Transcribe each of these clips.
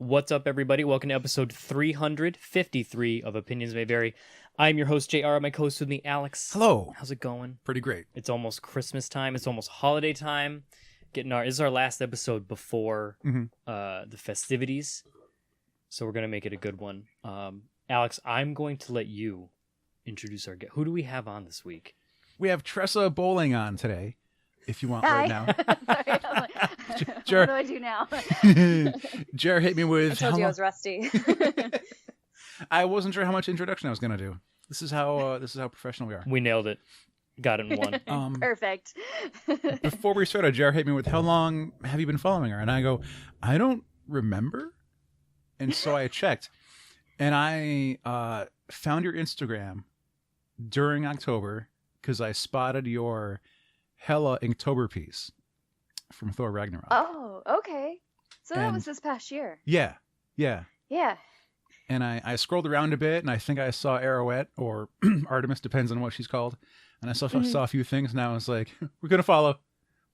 What's up, everybody? Welcome to episode 353 of Opinions May Vary. I'm your host, JR. My co-host with me, Alex. Hello. How's it going? Pretty great. It's almost Christmas time. It's almost holiday time. This is our last episode before the festivities, so we're gonna make it a good one. Alex, I'm going to let you introduce our guest. Who do we have on this week? We have Tressa Bowling on today, if you want. Hi. Right now. Sorry, I'm like, what do I do now? Jared hit me with. I told you I was rusty. I wasn't sure how much introduction I was going to do. This is how professional we are. We nailed it. Got it in one. Perfect. Before we started, Jared hit me with, "How long have you been following her?" And I go, "I don't remember." And so I checked, and I found your Instagram during October because I spotted your Hella Inktober piece from Thor Ragnarok. Oh, okay. So that was this past year. Yeah. Yeah. And I scrolled around a bit, and I think I saw Arrowette, or Artemis, depends on what she's called. And I saw a few things, and I was like, we're going to follow.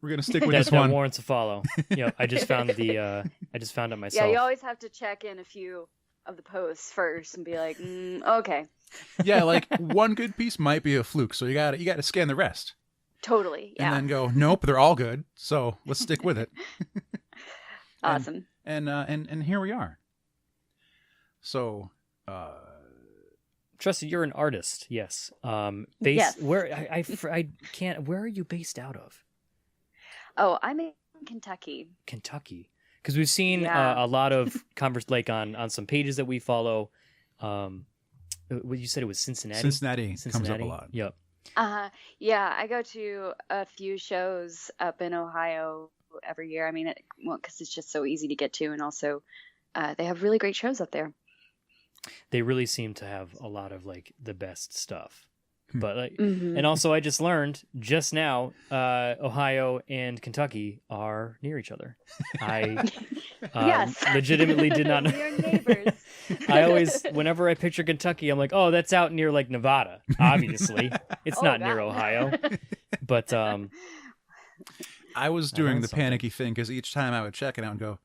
We're going to stick with this one. That warrants a follow. Yeah, I just found it myself. Yeah, you always have to check in a few of the posts first and be like, okay. Yeah, like one good piece might be a fluke, so you got to scan the rest. Totally, yeah. And then go, nope, they're all good, so let's stick with it. Awesome. And here we are. So, Tressa, you're an artist, yes. Yes. Where I can't. Where are you based out of? Oh, I'm in Kentucky. Kentucky, because we've seen a lot of on some pages that we follow. What you said, it was Cincinnati. Cincinnati comes up a lot. Yep. Yeah, I go to a few shows up in Ohio every year. I mean, because it's just so easy to get to, and also they have really great shows up there. They really seem to have a lot of like the best stuff. But and also I just learned just now, Ohio and Kentucky are near each other. I Yes. legitimately did not know. We're neighbors. I always, whenever I picture Kentucky, I'm like, oh, that's out near like Nevada. Obviously, it's not near Ohio. But I was doing the panicky thing because each time I would check it, I would go,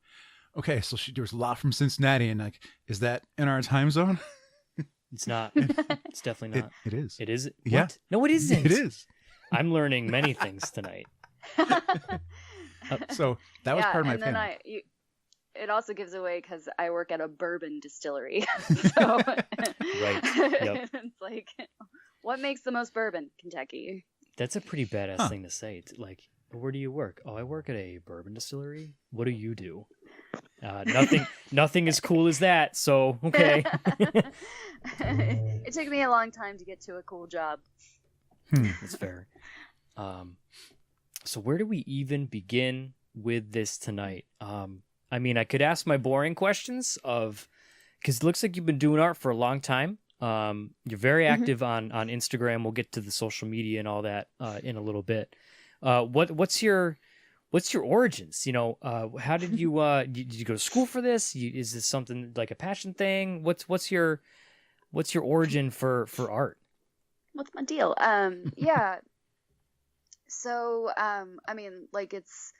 okay, so there's a lot from Cincinnati, and like, is that in our time zone? It's not. It's definitely not. It is. It is. Yeah. What? No, it isn't. It is. I'm learning many things tonight. So that was part of my and then panic. it also gives away because I work at a bourbon distillery. So Right. Yep. It's like, what makes the most bourbon? Kentucky. That's a pretty badass thing to say. It's like, where do you work? Oh, I work at a bourbon distillery. What do you do? Nothing as cool as that. So, okay. It took me a long time to get to a cool job. That's fair. So where do we even begin with this tonight? I mean, I could ask my boring questions because it looks like you've been doing art for a long time. You're very active on Instagram. We'll get to the social media and all that in a little bit. What's your origins? You know, how did you did you go to school for this? Is this something like a passion thing? What's your origin for art? What's my deal? Yeah. So, I mean, like, it's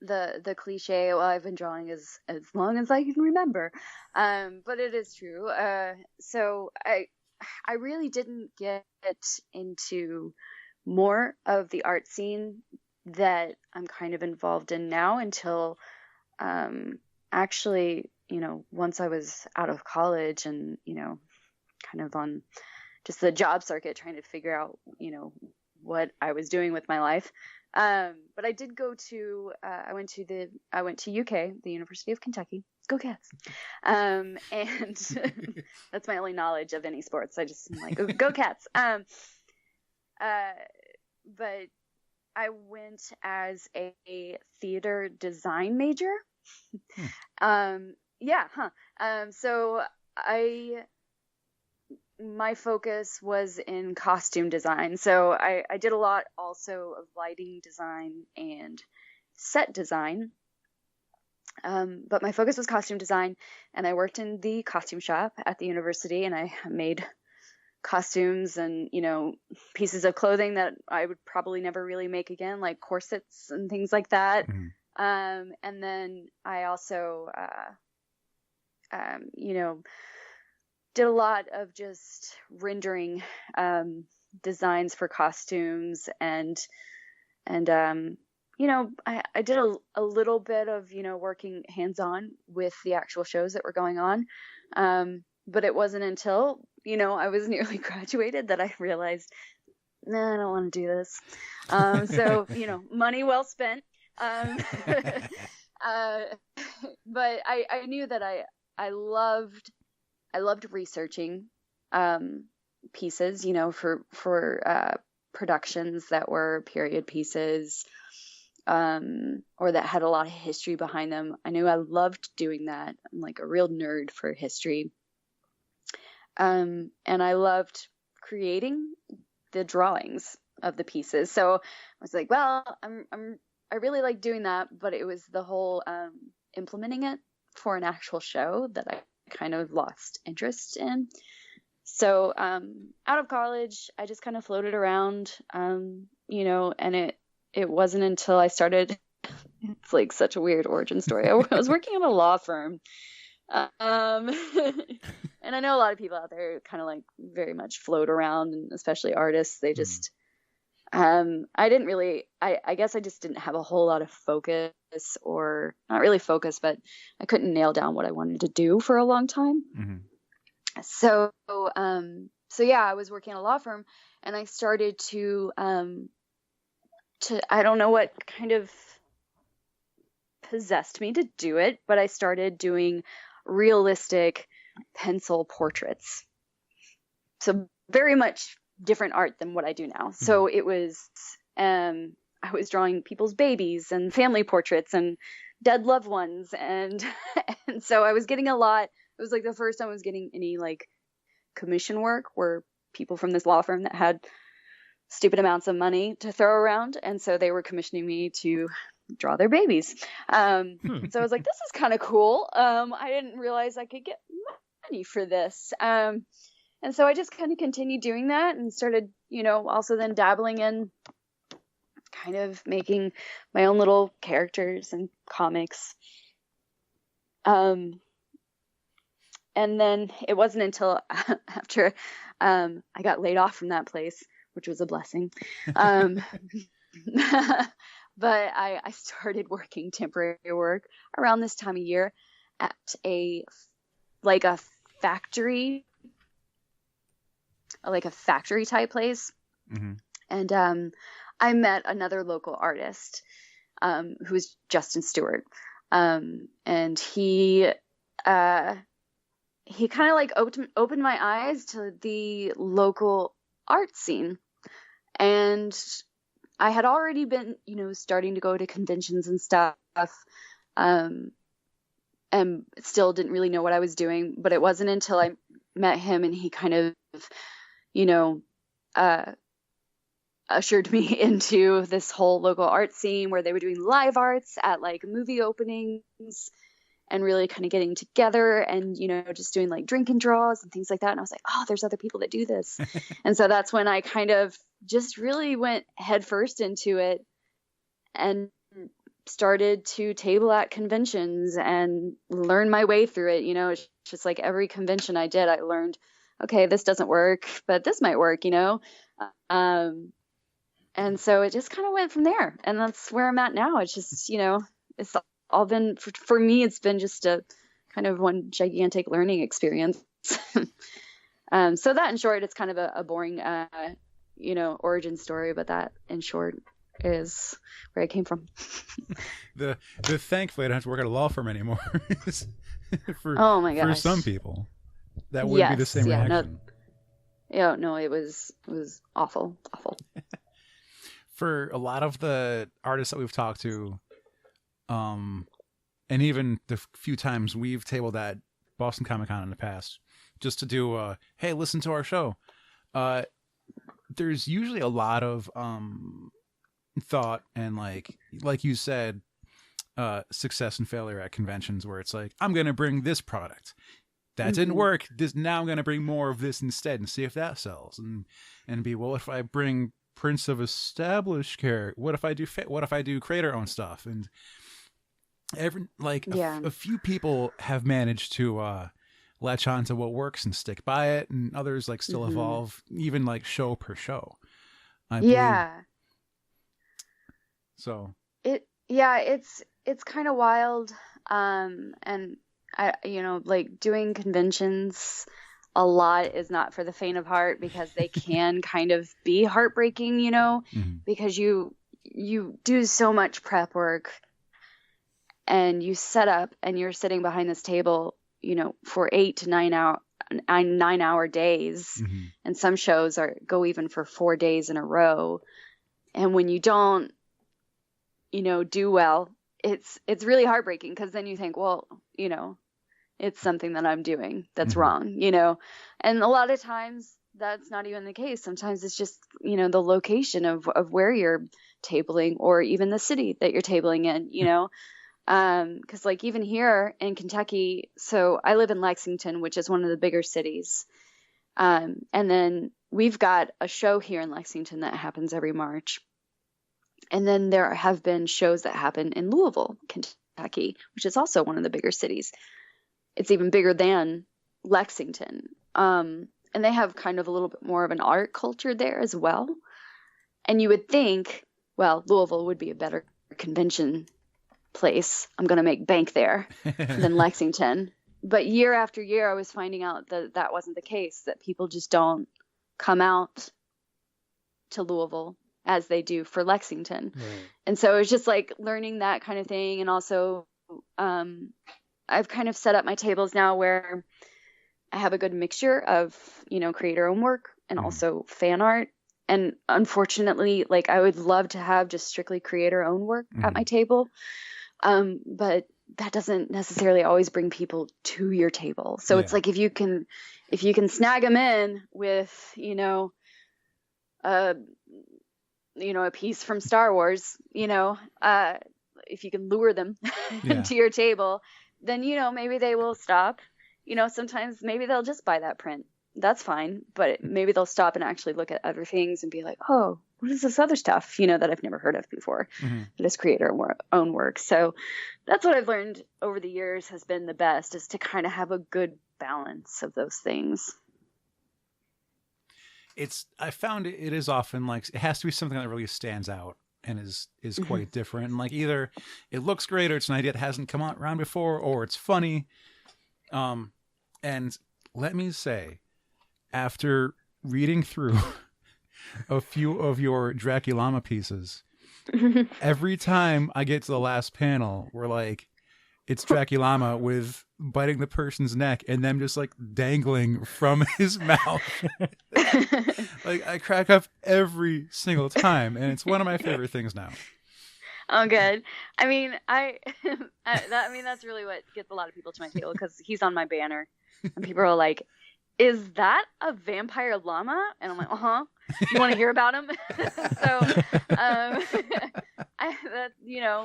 the cliche, well, I've been drawing as long as I can remember. But it is true. So I really didn't get into more of the art scene that I'm kind of involved in now until actually, once I was out of college and, kind of on just the job circuit trying to figure out, what I was doing with my life. But I did go to I went to UK, the University of Kentucky. Go Cats. And that's my only knowledge of any sports. I just am like, go Cats. But I went as a theater design major. So my focus was in costume design. So I did a lot also of lighting design and set design. But my focus was costume design, and I worked in the costume shop at the university, and I made costumes and, pieces of clothing that I would probably never really make again, like corsets and things like that. And then I also you know, did a lot of just rendering designs for costumes and you know, I did a little bit of, you know, working hands-on with the actual shows that were going on. But it wasn't until, you know, I was nearly graduated that I realized, nah, I don't want to do this. So, you know, money well spent. Um, uh, but I knew that I loved researching pieces, you know, for productions that were period pieces, or that had a lot of history behind them. I knew I loved doing that. I'm like a real nerd for history. And I loved creating the drawings of the pieces. So I was like, well, I really like doing that, but it was the whole implementing it for an actual show that I kind of lost interest in. So out of college, I just kind of floated around, you know, and it wasn't until I started, it's like such a weird origin story. I was working at a law firm. And I know a lot of people out there kind of like very much float around, and especially artists, they just, I didn't really, I guess I just didn't have a whole lot of focus, or not really focus, but I couldn't nail down what I wanted to do for a long time. Mm-hmm. So yeah, I was working at a law firm, and I started to I don't know what kind of possessed me to do it, but I started doing realistic pencil portraits. So very much different art than what I do now. So it was, I was drawing people's babies and family portraits and dead loved ones. And so I was getting a lot. It was like the first time I was getting any like commission work where people from this law firm that had stupid amounts of money to throw around. And so they were commissioning me to draw their babies. So I was like, this is kind of cool. I didn't realize I could get money for this. And so I just kind of continued doing that and started, you know, also then dabbling in kind of making my own little characters and comics. And then it wasn't until after I got laid off from that place, which was a blessing. But I started working temporary work around this time of year at a factory type place. Mm-hmm. And I met another local artist who was Justin Stewart. And he kind of like opened my eyes to the local art scene. And I had already been, you know, starting to go to conventions and stuff, and still didn't really know what I was doing. But it wasn't until I met him and he kind of, you know, ushered me into this whole local art scene where they were doing live arts at like movie openings and really kind of getting together and, you know, just doing like drink and draws and things like that. And I was like, oh, there's other people that do this. And so that's when I kind of just really went headfirst into it and started to table at conventions and learn my way through it. You know, it's just like every convention I did, I learned, okay, this doesn't work, but this might work, you know? And so it just kind of went from there. And that's where I'm at now. It's just, you know, it's all been, for me, it's been just a kind of one gigantic learning experience. So that in short, it's kind of a boring, you know, origin story, but that in short is where I came from. the thankfully I don't have to work at a law firm anymore. Oh my gosh. For some people, that would be the same reaction. No, it was awful. For a lot of the artists that we've talked to, and even the few times we've tabled at Boston Comic Con in the past, just to do, hey, listen to our show. There's usually a lot of thought and like you said, success and failure at conventions where it's like, I'm going to bring this product. That didn't work. Now I'm going to bring more of this instead and see if that sells. And be, well, if I bring prints of established character, what if I do creator owned stuff? And Yeah. A few people have managed to latch on to what works and stick by it, and others like still Hmm. evolve, even like show per show. I believe Yeah. so. Yeah, it's kind of wild. And like doing conventions a lot is not for the faint of heart because they can kind of be heartbreaking, Mhm. because you do so much prep work and you set up and you're sitting behind this table, for 8 to 9 hour days, Mhm. and some shows go even for 4 days in a row. And when you don't, do well, it's really heartbreaking because then you think, well, it's something that I'm doing that's Mhm. wrong, and a lot of times that's not even the case. Sometimes it's just, the location of where you're tabling, or even the city that you're tabling in, because like even here in Kentucky, so I live in Lexington, which is one of the bigger cities. And then we've got a show here in Lexington that happens every March. And then there have been shows that happen in Louisville, Kentucky, which is also one of the bigger cities. It's even bigger than Lexington. And they have kind of a little bit more of an art culture there as well. And you would think, well, Louisville would be a better convention place. I'm going to make bank there than Lexington. But year after year, I was finding out that that wasn't the case, that people just don't come out to Louisville as they do for Lexington. Right. And so it was just like learning that kind of thing. And also, I've kind of set up my tables now where I have a good mixture of, creator own work and also fan art. And unfortunately, like I would love to have just strictly creator own work at my table. But that doesn't necessarily always bring people to your table. So it's like, if you can snag them in with, a piece from Star Wars, if you can lure them to your table, then, maybe they will stop. Sometimes maybe they'll just buy that print. That's fine. But maybe they'll stop and actually look at other things and be like, oh, what is this other stuff, that I've never heard of before, that is creator own work. So that's what I've learned over the years has been the best, is to kind of have a good balance of those things. I found it is often like, it has to be something that really stands out and is quite different. And like either it looks great, or it's an idea that hasn't come out around before, or it's funny. And let me say, after reading through a few of your Dracula pieces, every time I get to the last panel, we're like, it's Dracula with biting the person's neck and them just like dangling from his mouth. Like I crack up every single time, and it's one of my favorite things now. Oh, good. I mean, that's really what gets a lot of people to my table, because he's on my banner, and people are like, "Is that a vampire llama?" And I'm like, "Uh-huh. You want to hear about him?" So,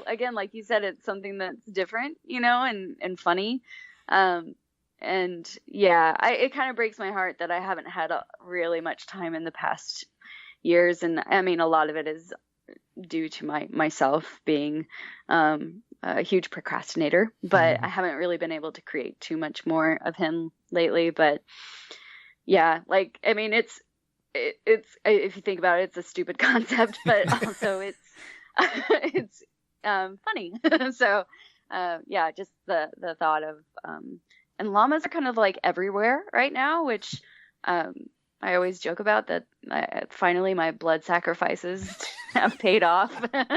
again, like you said, it's something that's different, and funny. And yeah, it kind of breaks my heart that I haven't had really much time in the past years, and I mean, a lot of it is due to myself being a huge procrastinator, but I haven't really been able to create too much more of him lately. But yeah, like, I mean, it's if you think about it, it's a stupid concept, but also it's funny. So yeah, just the thought of and llamas are kind of like everywhere right now, which I always joke about that. Finally, my blood sacrifices have paid off, because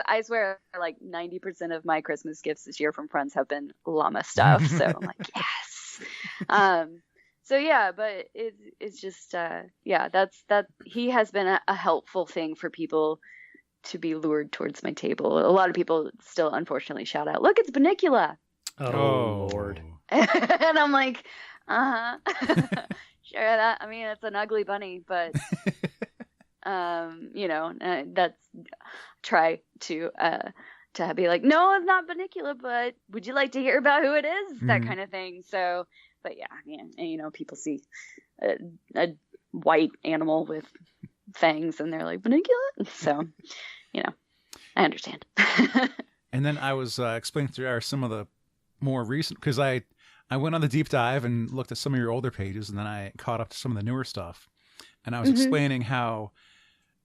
I swear, like 90% of my Christmas gifts this year from friends have been llama stuff. So I'm like, yes. So yeah, but it's just yeah, that he has been a helpful thing for people to be lured towards my table. A lot of people still unfortunately shout out, "Look, it's Bunnicula." Oh, Lord. And I'm like, sure, that, I mean, it's an ugly bunny, but that's try to be like, no, it's not Bunnicula, but would you like to hear about who it is? That kind of thing. So, but yeah, and people see a white animal with fangs and they're like, Bunnicula. So, I understand. And then I was explaining to her some of the more recent, because I went on the deep dive and looked at some of your older pages, and then I caught up to some of the newer stuff. And I was explaining how,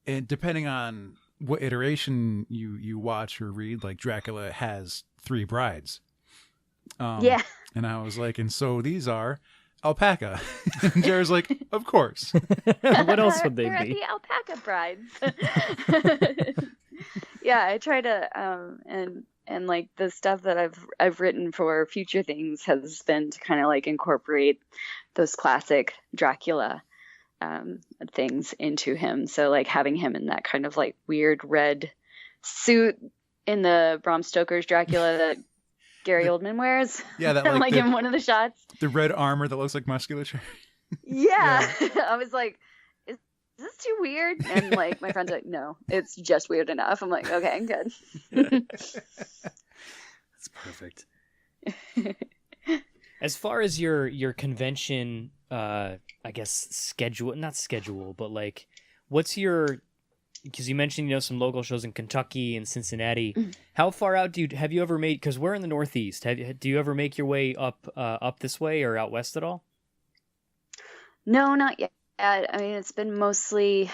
depending on what iteration you watch or read, like Dracula has 3 brides. Yeah. And I was like, and so these are alpaca. And Jared's like, of course. What else would they They're be? the alpaca brides. Yeah, I try to and like the stuff that I've written for future things has been to kind of like incorporate those classic Dracula things into him. So like having him in that kind of like weird red suit in the Bram Stoker's Dracula that Gary Oldman wears. Yeah, that like in one of the shots. The red armor that looks like musculature. Yeah. I was like, is this too weird? And like my friend's like, no, it's just weird enough. I'm like, okay, good. That's perfect. As far as your convention, I guess not schedule, but like, what's your? Because you mentioned some local shows in Kentucky and Cincinnati. How far out have you ever made? Because we're in the Northeast. Do you ever make your way up this way or out west at all? No, not yet. I mean, it's been mostly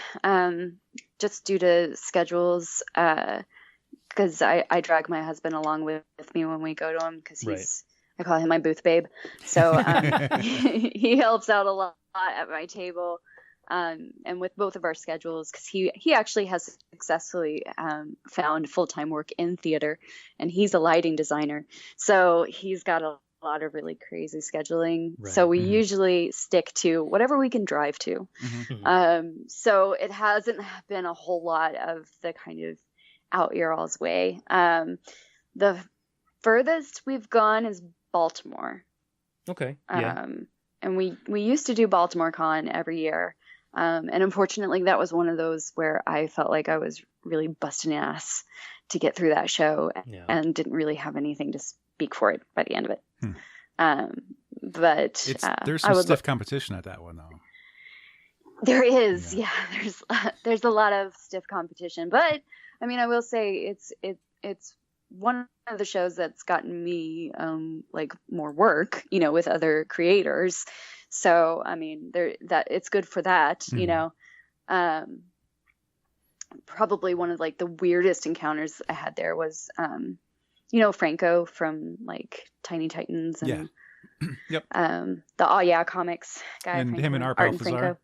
just due to schedules. Because I drag my husband along with me when we go to him because I call him my booth babe. So he helps out a lot at my table. And with both of our schedules, because he actually has successfully found full-time work in theater, and he's a lighting designer. So he's got a lot of really crazy scheduling. Right. So we usually stick to whatever we can drive to. So it hasn't been a whole lot of the kind of out your all's way. The furthest we've gone is Baltimore. Okay. Yeah. And we used to do Baltimore Con every year. And unfortunately, that was one of those where I felt like I was really busting ass to get through that show and didn't really have anything to speak for it by the end of it. But there's some stiff competition at that one, though. There is, there's a lot of stiff competition. But I mean, I will say it's one of the shows that's gotten me like more work, with other creators. So I mean, that it's good for that, Probably one of like the weirdest encounters I had there was, Franco from like Tiny Titans and the Oh Yeah comics guy, and Franco, him and Art and Franco.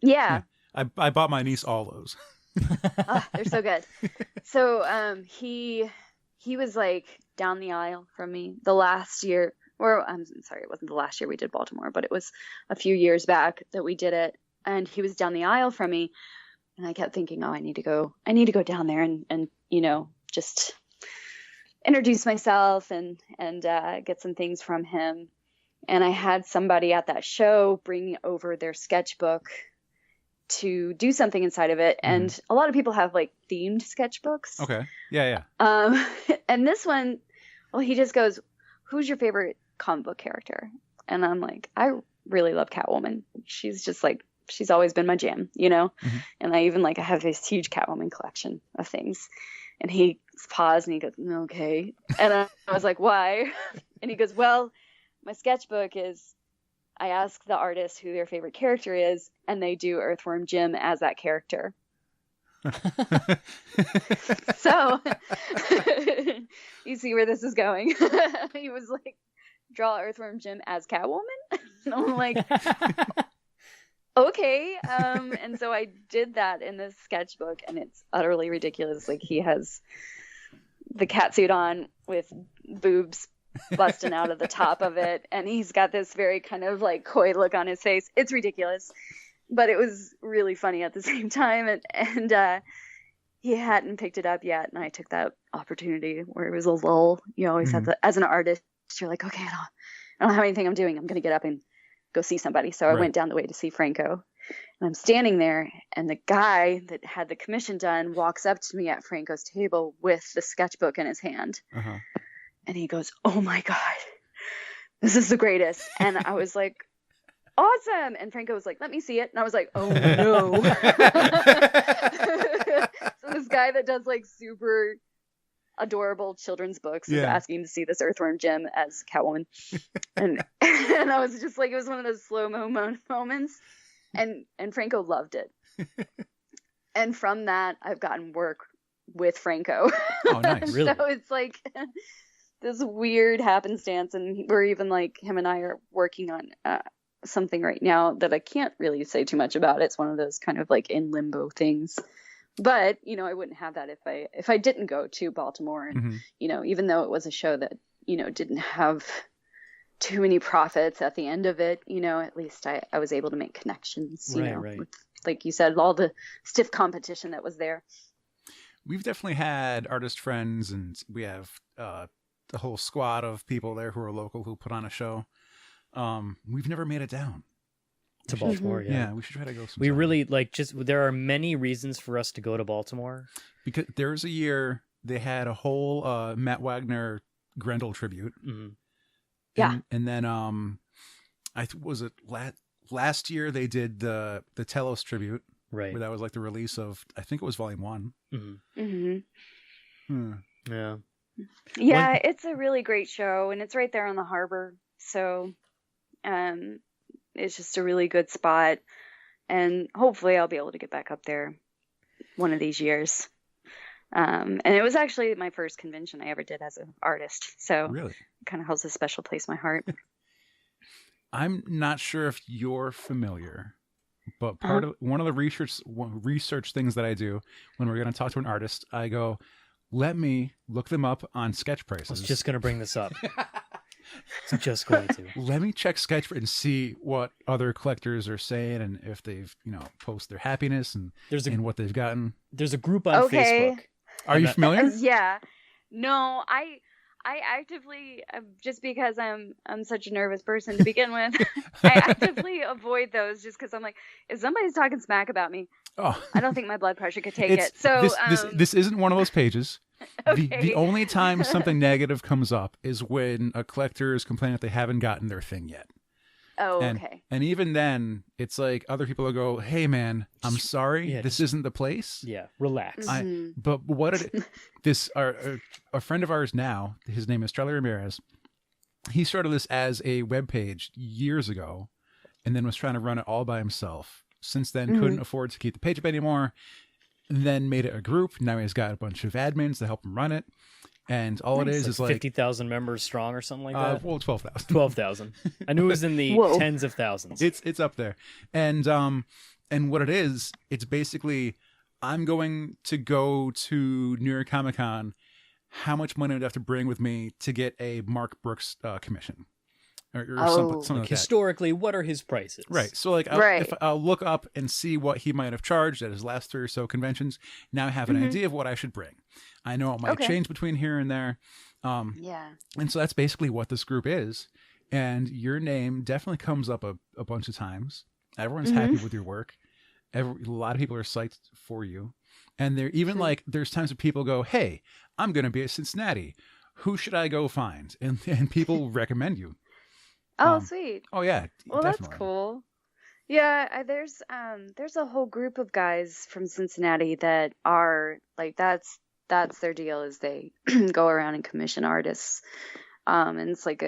Yeah. I bought my niece all those. Oh, they're so good. So he was like down the aisle from me the last year. Or I'm sorry, it wasn't the last year we did Baltimore, but it was a few years back that we did it. And he was down the aisle from me, and I kept thinking, I need to go down there and just introduce myself and get some things from him. And I had somebody at that show bring over their sketchbook to do something inside of it. And a lot of people have like themed sketchbooks. Okay. Yeah. And this one, well, he just goes, "Who's your favorite comic book character?" And I'm like, I really love Catwoman. She's just like, she's always been my jam, And I even I have this huge Catwoman collection of things. And he paused and he goes, "Okay." And I was like, "Why?" And he goes, "Well, my sketchbook is, I ask the artist who their favorite character is, and they do Earthworm Jim as that character." So you see where this is going. He was like, "Draw Earthworm Jim as Catwoman?" And I'm like, okay. And so I did that in this sketchbook, and it's utterly ridiculous. Like, he has the catsuit on with boobs busting out of the top of it, and he's got this very kind of like coy look on his face. It's ridiculous, but it was really funny at the same time. And he hadn't picked it up yet, and I took that opportunity where it was a lull. You always have to, as an artist, you're like, okay, I don't have anything I'm doing. I'm going to get up and go see somebody. So I went down the way to see Franco, and I'm standing there, and the guy that had the commission done walks up to me at Franco's table with the sketchbook in his hand. And he goes, "Oh my God, this is the greatest." And I was like, "Awesome." And Franco was like, "Let me see it." And I was like, "Oh no." So this guy that does like super adorable children's books, Yeah. asking to see this Earthworm Jim as Catwoman. And and I was just like, it was one of those slow-mo moments. And Franco loved it. And from that, I've gotten work with Franco. Oh, nice. Really? So it's like this weird happenstance, and we're even like, him and I are working on something right now that I can't really say too much about. It's one of those kind of like in limbo things. But, you know, I wouldn't have that if I didn't go to Baltimore. And, you know, even though it was a show that, you know, didn't have too many profits at the end of it, you know, at least I was able to make connections, you know, with, like you said, all the stiff competition that was there. We've definitely had artist friends, and we have the whole squad of people there who are local who put on a show. We've never made it down to Baltimore. Yeah, we should try to go sometime. We really there are many reasons for us to go to Baltimore, because there was a year they had a whole Matt Wagner Grendel tribute. Yeah. And then was it last year they did the Telos tribute, right? Where that was like the release of, I think it was volume 1. Yeah. Yeah, it's a really great show, and it's right there on the harbor. So it's just a really good spot, and hopefully I'll be able to get back up there one of these years. And it was actually my first convention I ever did as an artist, so really, it kind of holds a special place in my heart. I'm not sure if you're familiar, but one of the research things that I do when we're going to talk to an artist, I go, let me look them up on sketch prices. I was just going to bring this up. Just going to. Let me check sketch and see what other collectors are saying, and if they've, you know, post their happiness and what they've gotten. There's a group on Facebook. Are you familiar? Yeah. No, I actively, just because I'm such a nervous person to begin with, I actively avoid those just because I'm like, if somebody's talking smack about me, I don't think my blood pressure could take it. So this isn't one of those pages. Okay. The only time something negative comes up is when a collector is complaining that they haven't gotten their thing yet. Oh, okay. And even then, it's like other people will go, "Hey, man, I'm sorry, this isn't the place." Yeah, relax. But what a friend of ours now, his name is Charlie Ramirez. He started this as a web page years ago, and then was trying to run it all by himself. Since then, couldn't afford to keep the page up anymore. Then made it a group. Now he's got a bunch of admins to help him run it. And all it is like 50,000 members strong or something like that. Well, 12,000. 12,000. I knew it was in the tens of thousands. It's up there. And what it is, it's basically, I'm going to go to New York Comic Con. How much money would I have to bring with me to get a Mark Brooks commission? Or something like historically, what are his prices? Right. So like, if I'll look up and see what he might have charged at his last 3 or so conventions. Now I have an idea of what I should bring. I know it might change between here and there. And so that's basically what this group is. And your name definitely comes up a bunch of times. Everyone's happy with your work. A lot of people are psyched for you. And they're even like, there's times when people go, "Hey, I'm going to be at Cincinnati. Who should I go find?" And people recommend you. Oh, sweet. Oh, yeah. Well, definitely. That's cool. Yeah, there's a whole group of guys from Cincinnati that are like, that's their deal, is they go around and commission artists. And it's like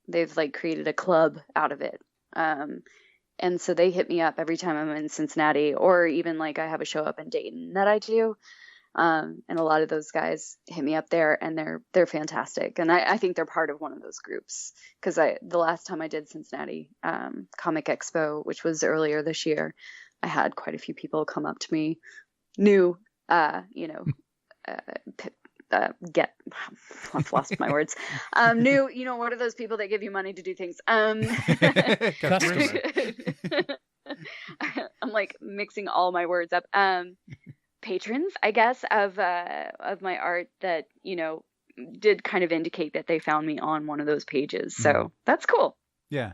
they've like created a club out of it. And so they hit me up every time I'm in Cincinnati, or even like I have a show up in Dayton that I do. And a lot of those guys hit me up there, and they're fantastic. And I think they're part of one of those groups, because the last time I did Cincinnati Comic Expo, which was earlier this year, I had quite a few people come up to me, I've lost my words. What are those people that give you money to do things? Customers. I'm like mixing all my words up. Patrons, I guess, of my art that, did kind of indicate that they found me on one of those pages. So that's cool. Yeah.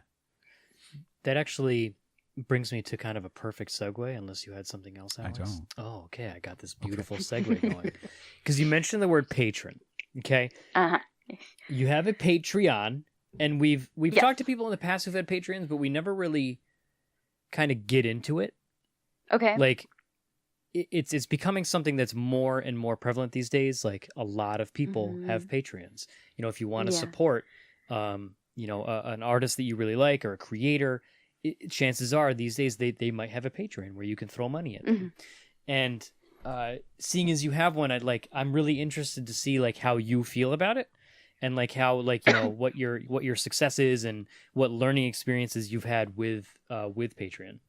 That actually brings me to kind of a perfect segue, unless you had something else, Alex. I don't. Oh, okay. I got this beautiful segue going. Because you mentioned the word patron. Okay. Uh-huh. You have a Patreon, and we've talked to people in the past who've had Patreons, but we never really kind of get into it. Okay. Like, it's becoming something that's more and more prevalent these days. Like a lot of people have Patreons. You know, if you want to support, you know, an artist that you really like or a creator, chances are these days they might have a Patreon where you can throw money at them. And seeing as you have one, I'm really interested to see like how you feel about it, and like how, like, you know, what your success is and what learning experiences you've had with Patreon.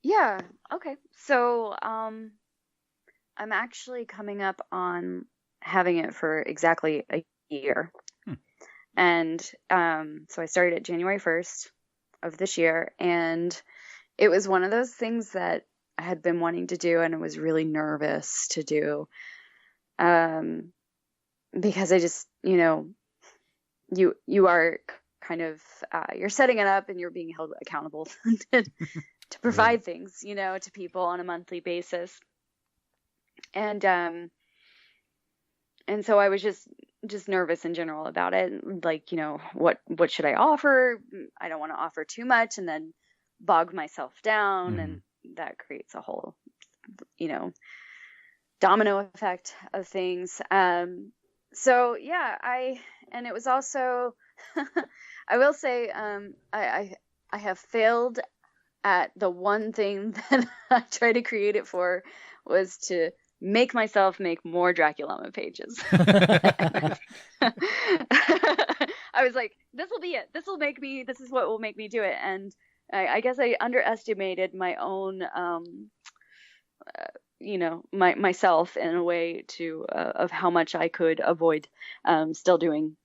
Yeah. Okay. So, I'm actually coming up on having it for exactly a year. And so I started it January 1st of this year, and it was one of those things that I had been wanting to do, and I was really nervous to do. Because I just, you know, you are kind of you're setting it up and you're being held accountable to provide things, you know, to people on a monthly basis. And so I was just nervous in general about it. Like, you know, what should I offer? I don't want to offer too much and then bog myself down, and that creates a whole, you know, domino effect of things. So yeah, and it was also, I will say, I have failed at the one thing that I tried to create it for, was to make myself make more Draculama pages. I was like, this will be it. This is what will make me do it. And I guess I underestimated my own, you know, myself in a way to, of how much I could avoid, still doing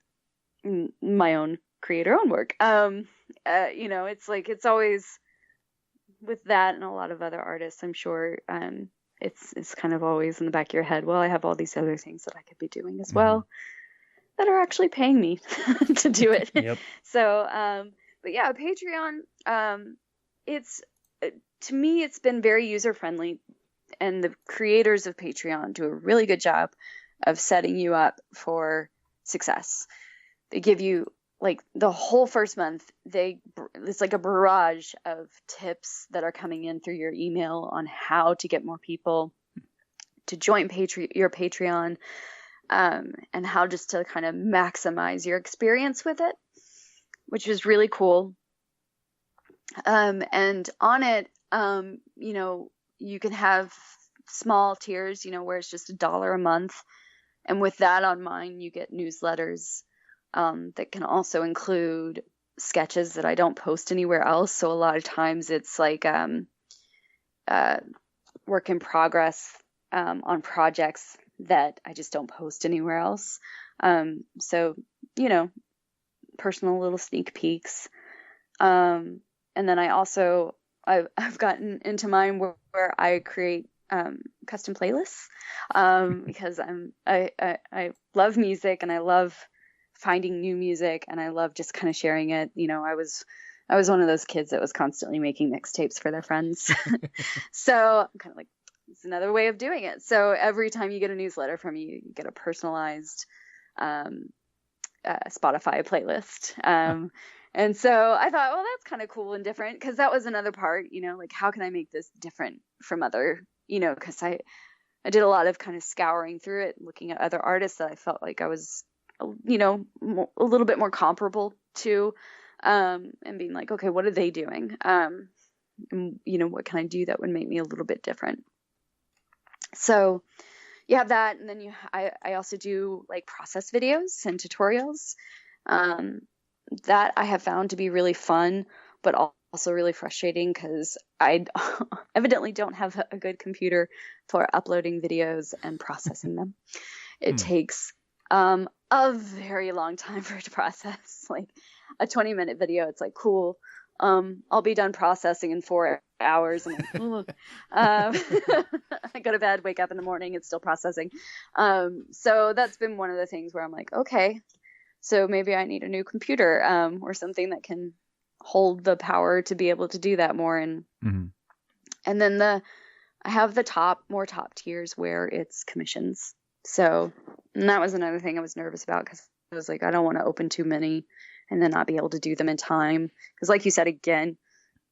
my own creator own work. You know, it's like, it's always with that and a lot of other artists, I'm sure, it's kind of always in the back of your head, well, I have all these other things that I could be doing as well that are actually paying me to do it. Yep. So, but yeah, Patreon, it's, to me, it's been very user friendly, and the creators of Patreon do a really good job of setting you up for success. They give you, like, the whole first month, it's like a barrage of tips that are coming in through your email on how to get more people to join your Patreon, and how just to kind of maximize your experience with it, which is really cool. And on it, you know, you can have small tiers, you know, where it's just $1 a month. And with that on mine, you get newsletters that can also include sketches that I don't post anywhere else. So a lot of times it's like work in progress on projects that I just don't post anywhere else. So, you know, personal little sneak peeks. And then I also, I've gotten into mine where I create custom playlists, because I love music, and I love finding new music, and I love just kind of sharing it. You know, I was one of those kids that was constantly making mixtapes for their friends. So I'm kind of like, it's another way of doing it. So every time you get a newsletter from me, you get a personalized Spotify playlist. And so I thought, well, that's kind of cool and different, because that was another part, you know, like, how can I make this different from other, you know, because I did a lot of kind of scouring through it, looking at other artists that I felt like I was, you know, a little bit more comparable to, and being like, okay, what are they doing? And, you know, what can I do that would make me a little bit different? So you have that. And then I also do like process videos and tutorials. That I have found to be really fun, but also really frustrating, because I evidently don't have a good computer for uploading videos and processing them. It takes a very long time for it to process. Like a 20-minute video, it's like, cool, I'll be done processing in 4 hours. And I go to bed, wake up in the morning, it's still processing. So that's been one of the things where I'm like, okay, so maybe I need a new computer, or something that can hold the power to be able to do that more. And and then I have the more top tiers where it's commissions. So, and that was another thing I was nervous about, because I was like, I don't want to open too many and then not be able to do them in time. Because like you said, again,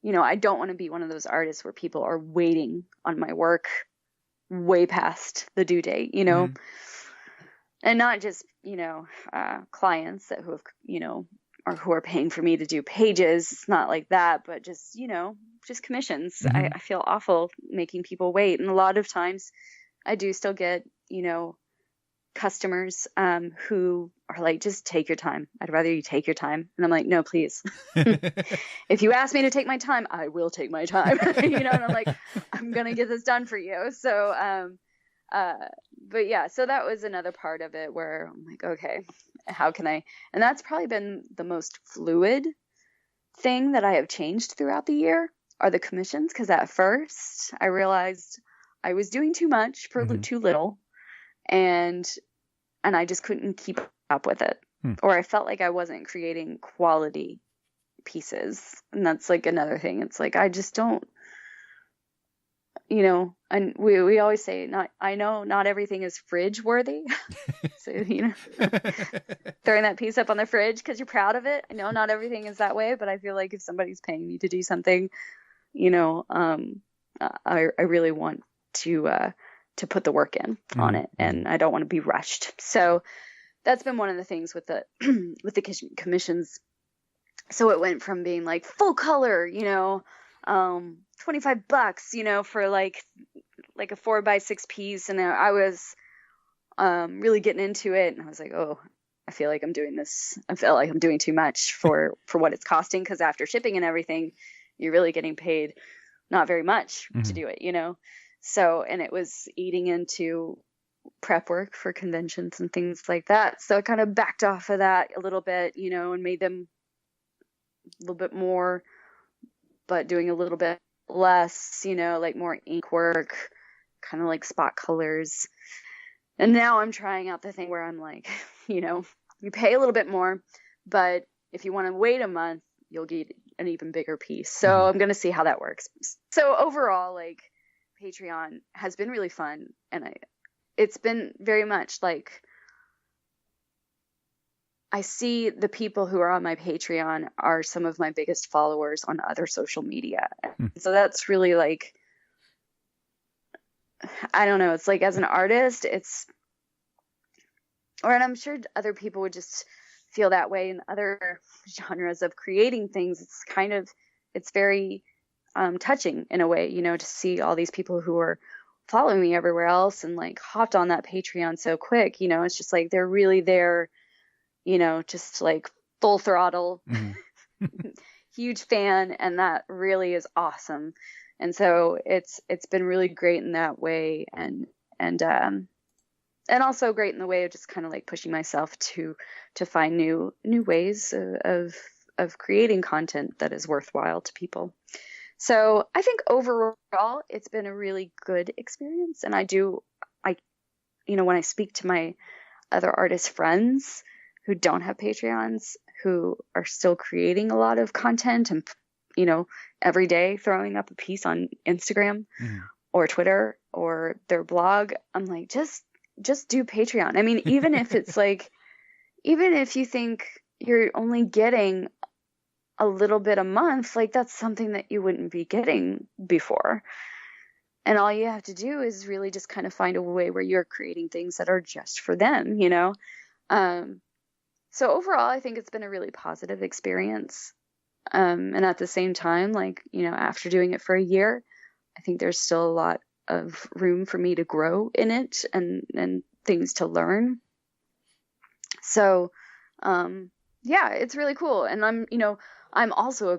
I don't want to be one of those artists where people are waiting on my work way past the due date, Mhm. and not just, clients who have, or who are paying for me to do pages. It's not like that, but just, just commissions. Mhm. I feel awful making people wait. And a lot of times I do still get, customers who are like, just take your time. I'd rather you take your time. And I'm like, no, please. If you ask me to take my time, I will take my time. And I'm like, I'm going to get this done for you. So, but yeah, so that was another part of it where I'm like, okay, how can I? And that's probably been the most fluid thing that I have changed throughout the year are the commissions. Because at first I realized I was doing too much for Mhm. too little, and I just couldn't keep up with it, Hmm. or I felt like I wasn't creating quality pieces. And that's like another thing. It's like I just don't, and we always say, I know not everything is fridge worthy. So, throwing that piece up on the fridge because you're proud of it. I know not everything is that way, but I feel like if somebody's paying me to do something, I really want to put the work in on it, and I don't want to be rushed. So that's been one of the things with the with the commissions. So it went from being like full color, $25, for like a 4x6 piece, and I was really getting into it, and I was like, oh, I feel like I'm doing this. I feel like I'm doing too much for what it's costing, because after shipping and everything, you're really getting paid not very much to do it, So, and it was eating into prep work for conventions and things like that. So I kind of backed off of that a little bit, and made them a little bit more, but doing a little bit less, like more ink work, kind of like spot colors. And now I'm trying out the thing where I'm like, you pay a little bit more, but if you want to wait a month, you'll get an even bigger piece. So I'm going to see how that works. So overall, like, Patreon has been really fun, and it's been very much like I see the people who are on my Patreon are some of my biggest followers on other social media. So that's really like, I don't know, it's like as an artist, and I'm sure other people would just feel that way in other genres of creating things. It's very touching in a way, to see all these people who are following me everywhere else and like hopped on that Patreon so quick. It's just like they're really there, just like full throttle, huge fan, and that really is awesome. And so it's been really great in that way, and also great in the way of just kind of like pushing myself to find new ways of creating content that is worthwhile to people. So I think overall it's been a really good experience. And when I speak to my other artist friends who don't have Patreons, who are still creating a lot of content and, every day throwing up a piece on Instagram or Twitter or their blog, I'm like, just do Patreon. I mean, even if it's like, even if you think you're only getting a little bit a month, like that's something that you wouldn't be getting before. And all you have to do is really just kind of find a way where you're creating things that are just for them, So overall, I think it's been a really positive experience. And at the same time, like, after doing it for a year, I think there's still a lot of room for me to grow in it and things to learn. So, yeah, it's really cool. And I'm also a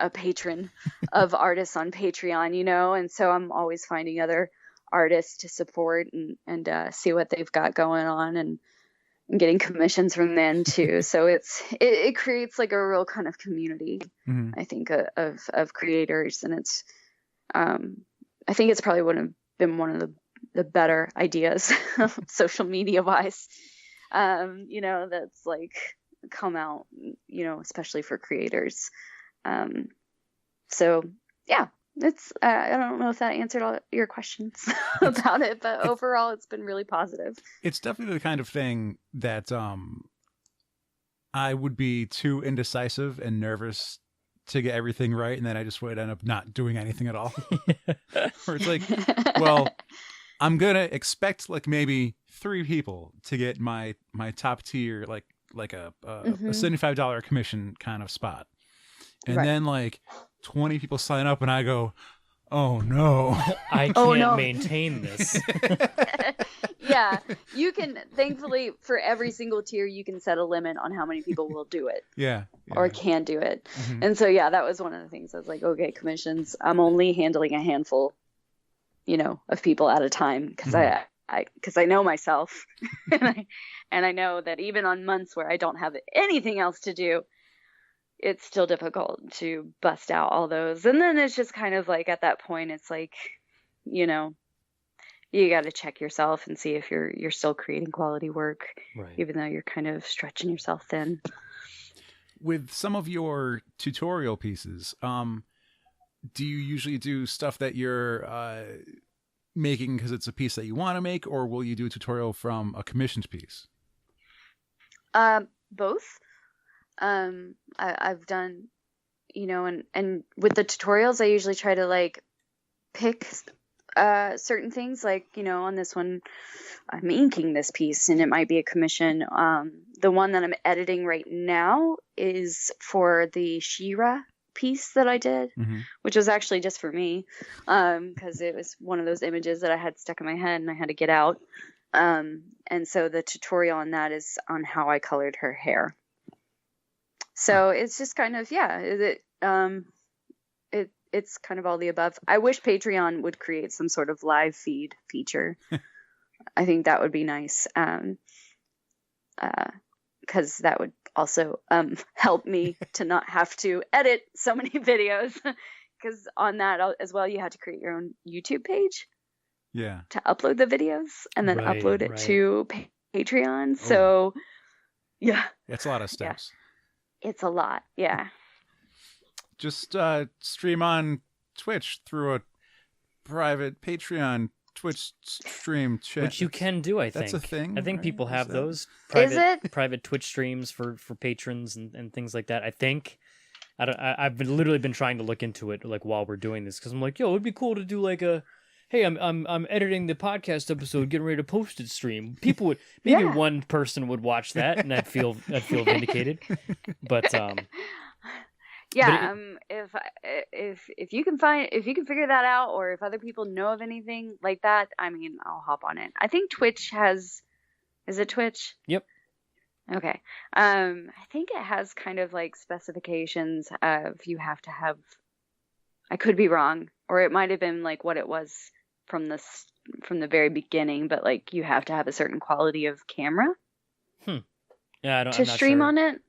patron of artists on Patreon, and so I'm always finding other artists to support and see what they've got going on, and getting commissions from them too. So it creates like a real kind of community, I think, of creators. And it's, I think it's probably been one of the better ideas social media wise, that's like come out, especially for creators. So yeah, it's, I don't know if that answered all your questions about it, but overall it's been really positive. It's definitely the kind of thing that I would be too indecisive and nervous to get everything right, and then I just would end up not doing anything at all. Where it's like, well, I'm gonna expect like maybe 3 people to get my top tier, like a $75 commission kind of spot, and then like 20 people sign up, and I go, oh no, I can't maintain this. Yeah, you can, thankfully, for every single tier, you can set a limit on how many people will do it. Yeah. Or can do it. And so, yeah, that was one of the things. I was like, okay, commissions, I'm only handling a handful, of people at a time, because I know myself, and I know that even on months where I don't have anything else to do, it's still difficult to bust out all those. And then it's just kind of like, at that point, it's like, you got to check yourself and see if you're still creating quality work, even though you're kind of stretching yourself thin. With some of your tutorial pieces, do you usually do stuff that you're making because it's a piece that you want to make, or will you do a tutorial from a commissioned piece? Both. I've done, and with the tutorials, I usually try to like pick certain things, like, on this one, I'm inking this piece and it might be a commission. The one that I'm editing right now is for the She-Ra piece that I did, which was actually just for me, because it was one of those images that I had stuck in my head and I had to get out. And so the tutorial on that is on how I colored her hair. So it's just kind of, it's kind of all the above. I wish Patreon would create some sort of live feed feature. I think that would be nice. Because that would also help me to not have to edit so many videos. Because on that as well, you had to create your own YouTube page. Yeah. To upload the videos and then upload it to Patreon. So, yeah. It's a lot of steps. Yeah. It's a lot. Yeah. Just stream on Twitch through a private Patreon Twitch stream chat. Which you can do, I think. That's a thing. I think people have those private Twitch streams for patrons and things like that. I think. I've literally been trying to look into it like while we're doing this, because I'm like, yo, it'd be cool to do like a, hey, I'm editing the podcast episode, getting ready to post it stream. People would maybe one person would watch that, and I'd feel vindicated. But yeah, if you can figure that out, or if other people know of anything like that, I mean, I'll hop on it. I think Twitch is it Twitch? Yep. Okay. I think it has kind of like specifications of you have to have, I could be wrong, or it might have been like what it was from the very beginning, but like you have to have a certain quality of camera. Yeah, I'm to not stream sure. on it.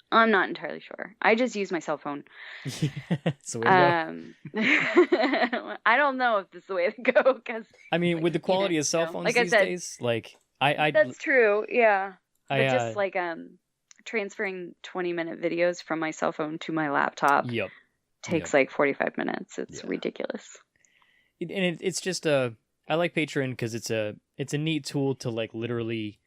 I'm not entirely sure. I just use my cell phone. So I don't know if this is the way to go, because I mean, with the quality of cell phones these days, like I that's true. Yeah, but I just like transferring 20-minute videos from my cell phone to my laptop takes like 45 minutes. It's ridiculous. And it's just I like Patreon because it's a neat tool to like literally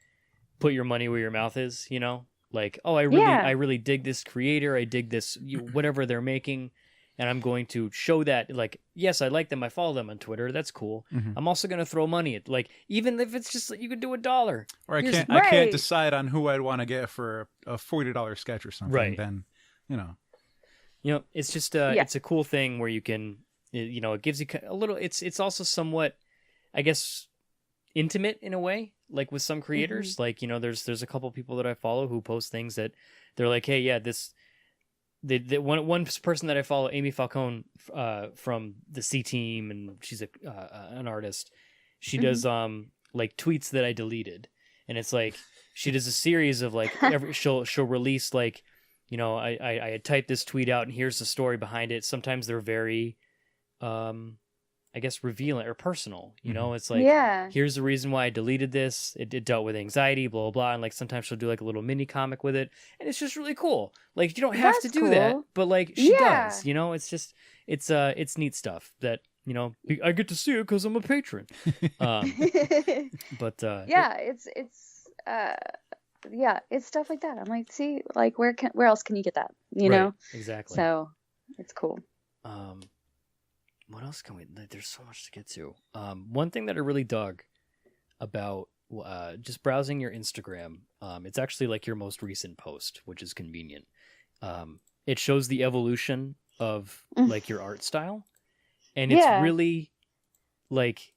put your money where your mouth is, you know? Like, oh, I really dig this creator. I dig this, whatever they're making. And I'm going to show that, like, yes, I like them. I follow them on Twitter. That's cool. Mm-hmm. I'm also going to throw money at, like, even if it's just, you could do $1. Or I can't decide on who I'd want to get for a $40 sketch or something. Right. Then, it's just, it's a cool thing where you can, it gives you a little, it's also somewhat, I guess, intimate in a way. Like with some creators, like, there's a couple people that I follow who post things that they're like, hey, yeah, the one person that I follow, Amy Falcone, from the C Team, and she's an artist. She does like tweets that I deleted, and it's like she does a series of like she'll release like, I had typed this tweet out and here's the story behind it. Sometimes they're very I guess revealing or personal, it's like, here's the reason why I deleted this. It dealt with anxiety, blah, blah, blah. And like, sometimes she'll do like a little mini comic with it. And it's just really cool. Like, you don't have to do that, but like she does, it's just, it's neat stuff that, I get to see it cause I'm a patron. But, it's stuff like that. I'm like, see, like where else can you get that? Right, exactly. So It's cool. What else can we? There's so much to get to. One thing that I really dug about just browsing your Instagram, it's actually like your most recent post, which is convenient. It shows the evolution of like your art style, and it's really like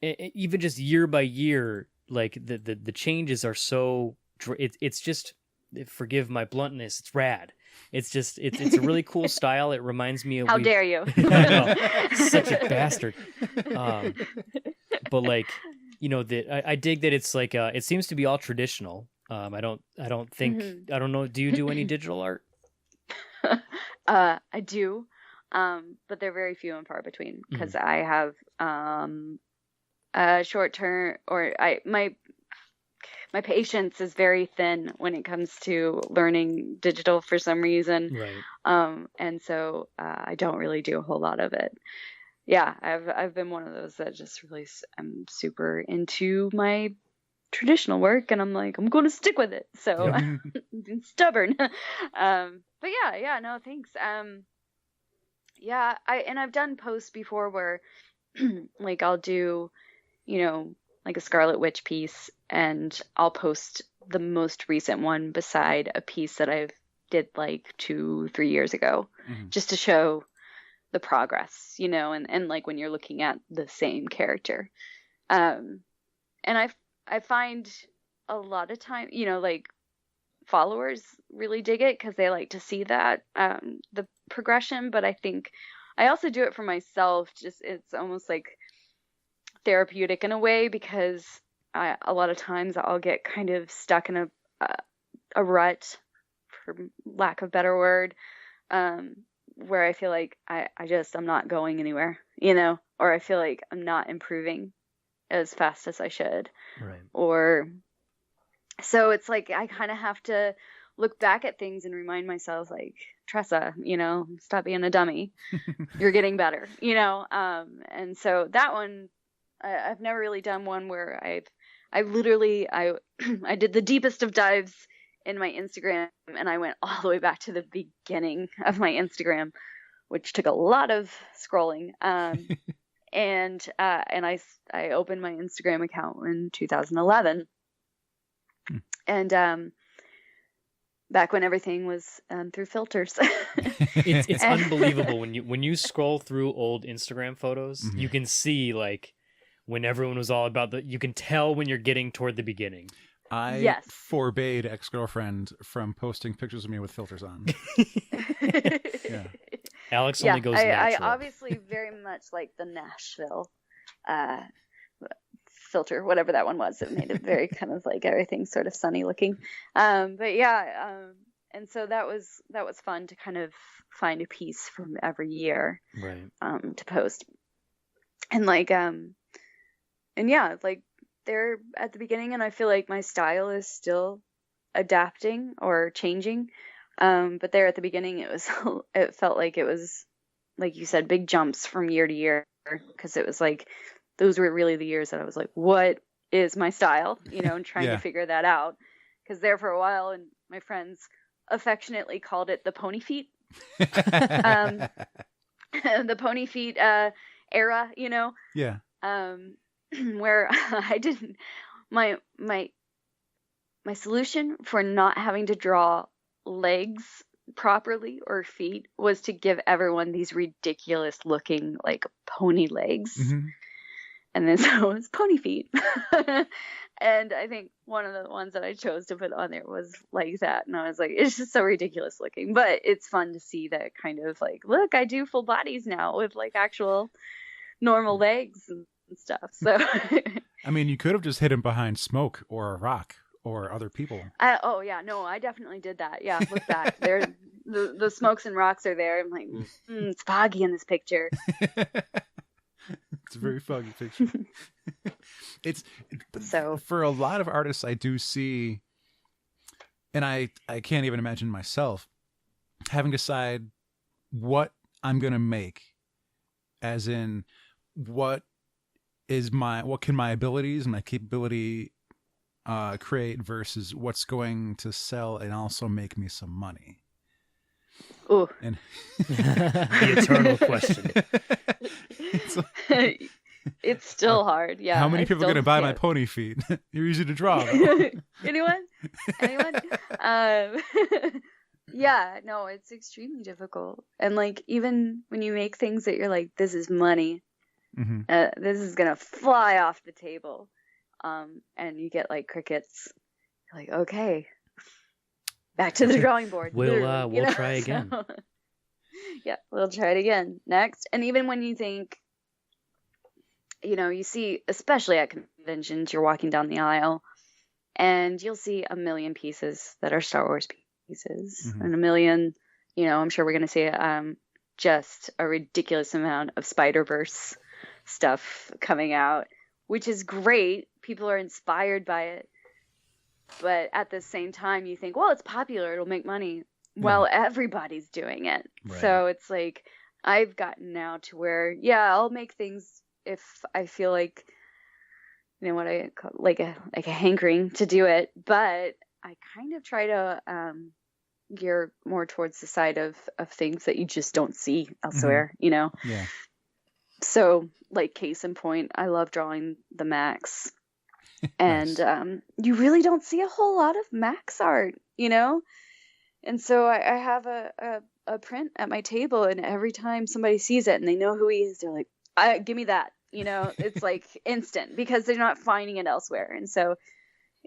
even just year by year, like the changes are so. It's just, forgive my bluntness, it's rad. It's just it's a really cool style. It reminds me of How dare you? I know, such a bastard. But like, you know, that I dig that it's like it seems to be all traditional. I don't think I don't know. Do you do any digital art? I do, but they're very few and far between because I have a short term, or my patience is very thin when it comes to learning digital for some reason. Right. And so I don't really do a whole lot of it. Yeah, I've been one of those that just really, I'm super into my traditional work, and I'm like, I'm going to stick with it. So I'm stubborn. But yeah, no, thanks. Yeah, I've done posts before where like I'll do, you know, like a Scarlet Witch piece, and I'll post the most recent one beside a piece that I've did like 2-3 years ago, just to show the progress, you know, and like when you're looking at the same character. And I find a lot of time, you know, like followers really dig it because they like to see that, the progression. But I think I also do it for myself. Just, it's almost like therapeutic in a way, because a lot of times I'll get kind of stuck in a rut, for lack of a better word, where I feel like I'm not going anywhere, you know, or I feel like I'm not improving as fast as I should. Right. Or so it's like I kind of have to look back at things and remind myself, like, Tressa, you know, stop being a dummy. You're getting better, you know. And so that one, I've never really done one where I literally I did the deepest of dives in my Instagram, and I went all the way back to the beginning of my Instagram, which took a lot of scrolling. And I opened my Instagram account in 2011, and back when everything was through filters. It's unbelievable when you scroll through old Instagram photos, you can see like when everyone was all about you can tell when you're getting toward the beginning. I forbade ex-girlfriend from posting pictures of me with filters on. Yeah. Alex only goes natural. I obviously very much like the Nashville filter, whatever that one was. It made it very kind of like everything sort of sunny looking. But yeah, and so that was fun to kind of find a piece from every year, right, to post. And like and yeah, like they're at the beginning, and I feel like my style is still adapting or changing. But there at the beginning, it felt like it was, like you said, big jumps from year to year, because it was like, those were really the years that I was like, what is my style? You know, and trying to figure that out. Because there for a while, and my friends affectionately called it the pony feet. The pony feet era, you know? Yeah. Where I didn't, my solution for not having to draw legs properly or feet was to give everyone these ridiculous looking like pony legs. And then so it was pony feet. And I think one of the ones that I chose to put on there was like that, and I was like, it's just so ridiculous looking, but it's fun to see that kind of like, look, I do full bodies now with like actual normal legs and stuff. So I mean, you could have just hidden behind smoke or a rock or other people. Oh yeah, no, I definitely did that. Yeah, look back there, the smokes and rocks are there. I'm like, it's foggy in this picture. It's a very foggy picture. So for a lot of artists, I do see, and I can't even imagine myself having to decide what I'm gonna make, as in what can my abilities and my capability create versus what's going to sell and also make me some money. Ooh. And The eternal question. it's like, It's still hard. Yeah. how many I people are still going to buy my can't. pony feet? You're easy to draw, though. Anyone? Anyone? Um, yeah, no, it's extremely difficult. And like, even when you make things that you're like, this is money, Hmm. this is gonna fly off the table, and you get like crickets, you're like, okay, back to the drawing board. literally, We'll try again. So, yeah, we'll try it again next. And even when you think, you see, especially at conventions, you're walking down the aisle and you'll see a million pieces that are Star Wars pieces, Mhm. and a million, I'm sure we're going to see just a ridiculous amount of Spider-Verse stuff coming out, which is great. People are inspired by it. But at the same time, you think, well, it's popular, it'll make money. Well, everybody's doing it. Right. So it's like, I've gotten now to where, yeah, I'll make things if I feel like, what I call like a hankering to do it. But I kind of try to gear more towards the side of things that you just don't see elsewhere, Yeah. So, like, case in point, I love drawing the Max. And Nice. you really don't see a whole lot of Max art, And so I have a print at my table, and every time somebody sees it and they know who he is, they're like, give me that. It's like instant because they're not finding it elsewhere. And so,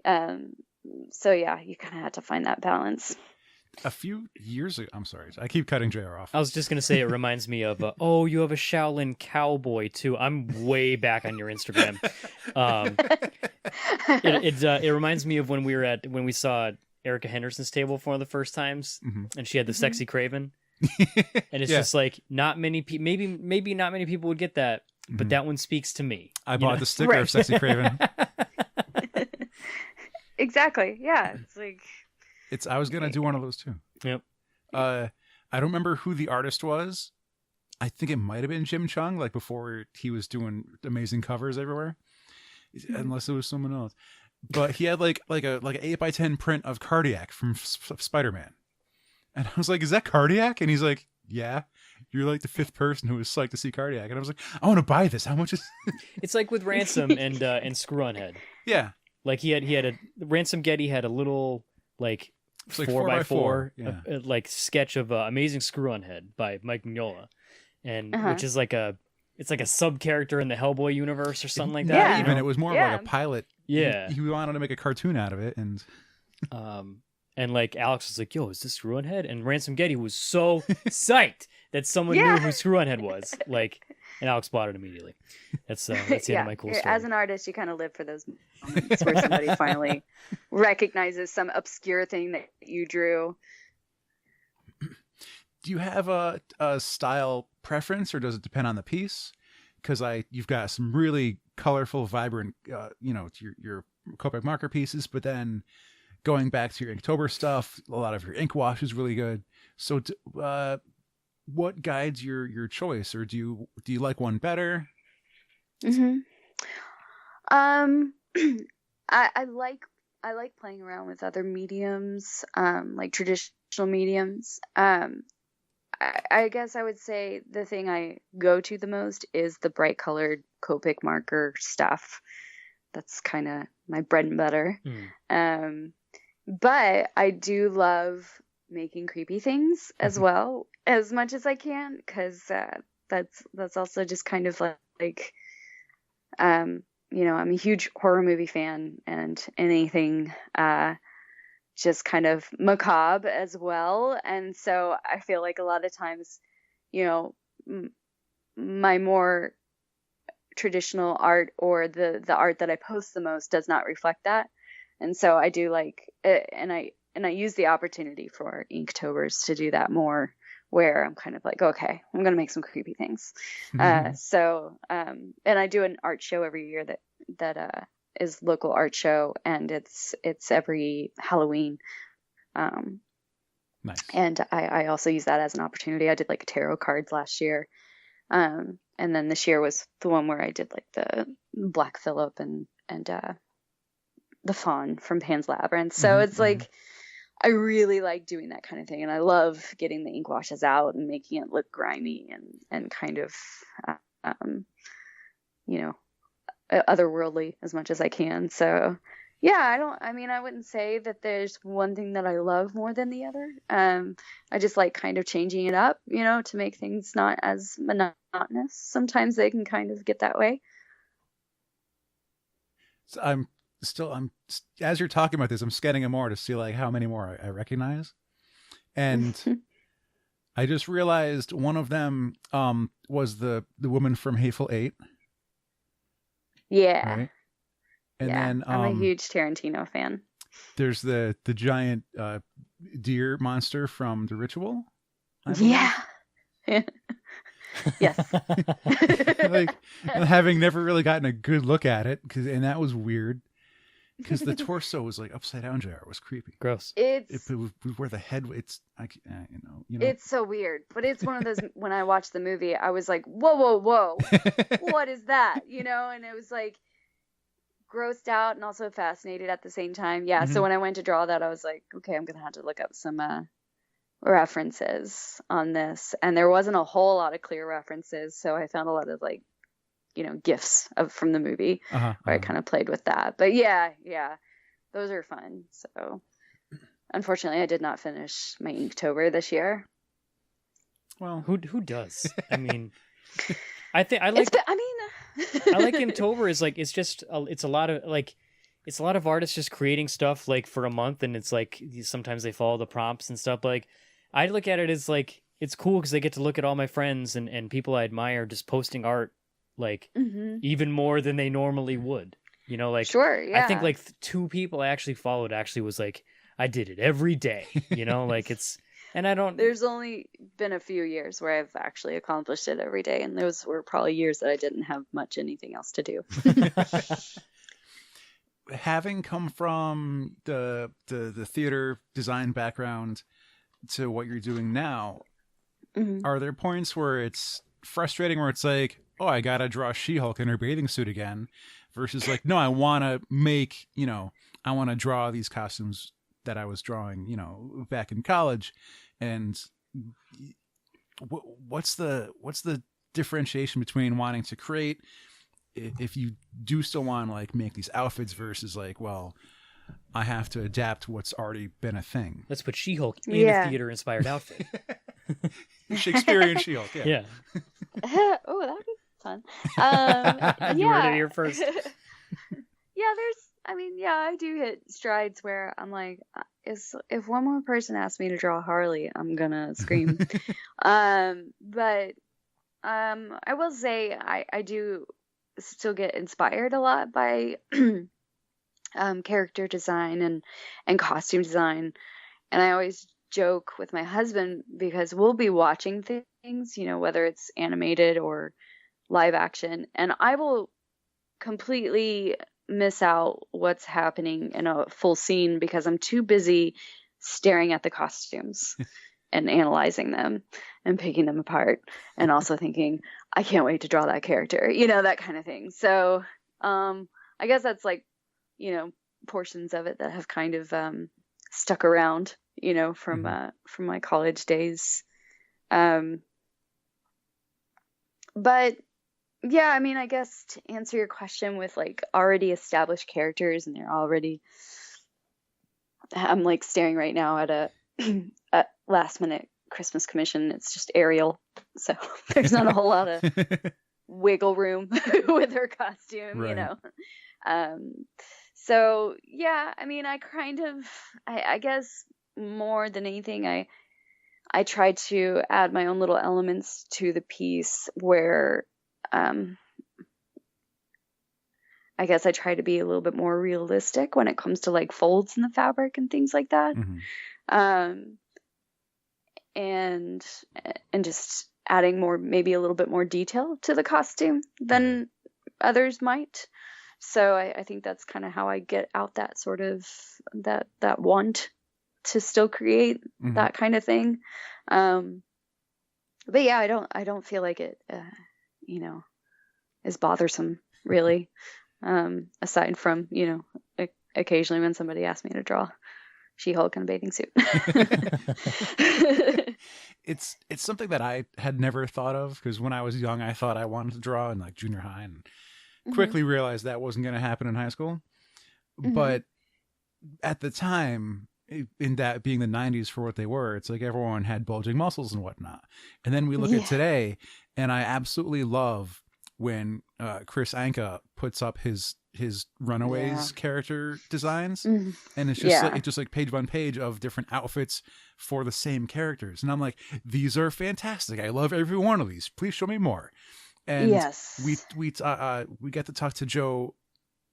yeah, you kind of have to find that balance. A few years ago, I'm sorry, I keep cutting JR off. I was just gonna say it reminds me of you have a Shaolin cowboy too. I'm way back on your Instagram. It reminds me of when we saw Erica Henderson's table for one of the first times, and she had the sexy Craven, and it's just like not many people, maybe not many people would get that, but that one speaks to me. I bought the sticker of Sexy Craven. Exactly. Yeah, it's like. I was gonna do one of those too. Yep. I don't remember who the artist was. I think it might have been Jim Chung, like before he was doing amazing covers everywhere, unless it was someone else. But he had like an 8x10 print of Cardiac from Spider-Man, and I was like, "Is that Cardiac?" And he's like, "Yeah." You're like the fifth person who was psyched to see Cardiac, and I was like, "I want to buy this. How much is?" It's like with Ransom and Screw on Head. Yeah. Like he had a Ransom Getty had a little like. It's like 4x4 yeah. like sketch of Amazing Screw on Head by Mike Mignola, and which is like it's like a sub character in the Hellboy universe or something like that. Yeah. Even it was more of like a pilot. Yeah, he wanted to make a cartoon out of it, and like Alex was like, "Yo, is this Screw on Head?" And Ransom Getty was so psyched that someone knew who Screw on Head was. Like, and Alex bought it immediately. That's the end of my cool story. As an artist, you kind of live for those moments where somebody finally recognizes some obscure thing that you drew. Do you have a style preference, or does it depend on the piece? Because you've got some really colorful, vibrant, your Copic marker pieces, but then going back to your Inktober stuff, a lot of your ink wash is really good. So, what guides your choice, or do you like one better? I like playing around with other mediums, like traditional mediums. I guess I would say the thing I go to the most is the bright colored Copic marker stuff. That's kind of my bread and butter. But I do love making creepy things as well, as much as I can, because that's also just kind of like I'm a huge horror movie fan, and anything just kind of macabre as well. And so I feel like a lot of times, my more traditional art, or the art that I post the most, does not reflect that. And so I do like it, and I use the opportunity for Inktobers to do that more, where I'm kind of like, okay, I'm going to make some creepy things. And I do an art show every year that is local art show, and it's every Halloween. Nice. And I also use that as an opportunity. I did like tarot cards last year. And then this year was the one where I did like the Black Phillip and the Fawn from Pan's Labyrinth. So it's like I really like doing that kind of thing, and I love getting the ink washes out and making it look grimy and kind of, you know, otherworldly as much as I can. So yeah, I wouldn't say that there's one thing that I love more than the other. I just like kind of changing it up, to make things not as monotonous. Sometimes they can kind of get that way. So I'm as you're talking about this, I'm scanning them more to see like how many more I recognize. And I just realized one of them was the woman from Hateful Eight. Yeah. Right? And yeah. then I'm a huge Tarantino fan. There's the giant deer monster from The Ritual. Yeah. Yes. Like having never really gotten a good look at it, and that was weird because the torso was like upside down. JR was creepy. Gross. It was where the head. It's It's so weird, but it's one of those. When I watched the movie, I was like, whoa, what is that? And it was like grossed out and also fascinated at the same time. Yeah. Mm-hmm. So when I went to draw that, I was like, okay, I'm gonna have to look up some references on this, and there wasn't a whole lot of clear references, so I found a lot of like gifs from the movie where I kind of played with that. But yeah, those are fun. So unfortunately I did not finish my Inktober this year. Well, who does? I mean, I like Inktober is like it's a lot of artists just creating stuff like for a month, and it's like sometimes they follow the prompts and stuff. But like I look at it as like it's cool because I get to look at all my friends and people I admire just posting art like even more than they normally would. Like sure, yeah. I think like 2 people I actually followed was like I did it every day. Like it's. And I don't. There's only been a few years where I've actually accomplished it every day, and those were probably years that I didn't have much anything else to do. Having come from the theater design background to what you're doing now, are there points where it's frustrating, where it's like, oh, I gotta draw She-Hulk in her bathing suit again, versus like, no, I want to make, I want to draw these costumes that I was drawing, back in college, and what's the differentiation between wanting to create, if you do still want to like make these outfits, versus like, well, I have to adapt what's already been a thing. Let's put She-Hulk in a theater-inspired outfit. Shakespearean She-Hulk, yeah. Oh, that would be fun. You heard it here first. Yeah, I do hit strides where I'm like, if one more person asks me to draw Harley, I'm gonna scream. But I will say I do still get inspired a lot by character design and costume design, and I always joke with my husband because we'll be watching things, whether it's animated or live action, and I will completely miss out what's happening in a full scene because I'm too busy staring at the costumes and analyzing them and picking them apart, and also thinking, I can't wait to draw that character, that kind of thing. So I guess that's like, portions of it that have kind of stuck around, from my college days. But yeah, I guess to answer your question, with like already established characters and they're already, I'm like staring right now at a last minute Christmas commission. It's just Ariel, so there's not a whole lot of wiggle room with her costume, right. So yeah, I guess more than anything, I try to add my own little elements to the piece where I guess I try to be a little bit more realistic when it comes to like folds in the fabric and things like that. And just adding maybe a little bit more detail to the costume than others might. So I think that's kind of how I get out that sort of that want to still create that kind of thing. But yeah, I don't feel like it, is bothersome really. Aside from, occasionally when somebody asks me to draw She-Hulk in a bathing suit. It's something that I had never thought of, because when I was young, I thought I wanted to draw in like junior high, and quickly realized that wasn't going to happen in high school. But at the time, in that being the 90s for what they were, it's like everyone had bulging muscles and whatnot. And then we look at today, and I absolutely love when Chris Anka puts up his Runaways character designs, and it's just like page on page of different outfits for the same characters, and I'm like, these are fantastic. I love every one of these. Please show me more. And we got to talk to Joe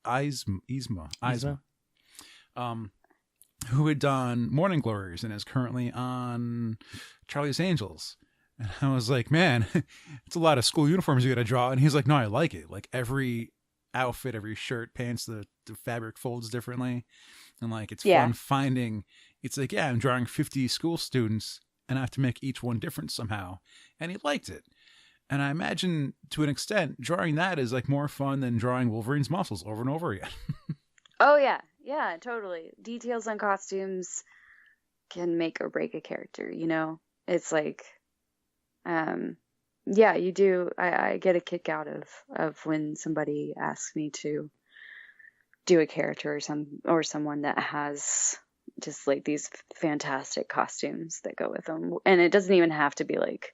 Eisma, who had done Morning Glories and is currently on Charlie's Angels. And I was like, man, it's a lot of school uniforms you got to draw. And he's like, no, I like it. Like every outfit, every shirt, pants, the fabric folds differently. And like, it's fun finding, it's like, I'm drawing 50 school students and I have to make each one different somehow. And he liked it. And I imagine to an extent, drawing that is like more fun than drawing Wolverine's muscles over and over again. Oh, yeah. Yeah, totally. Details on costumes can make or break a character, you know? It's like, you do. I get a kick out of when somebody asks me to do a character or someone that has just like these fantastic costumes that go with them. And it doesn't even have to be like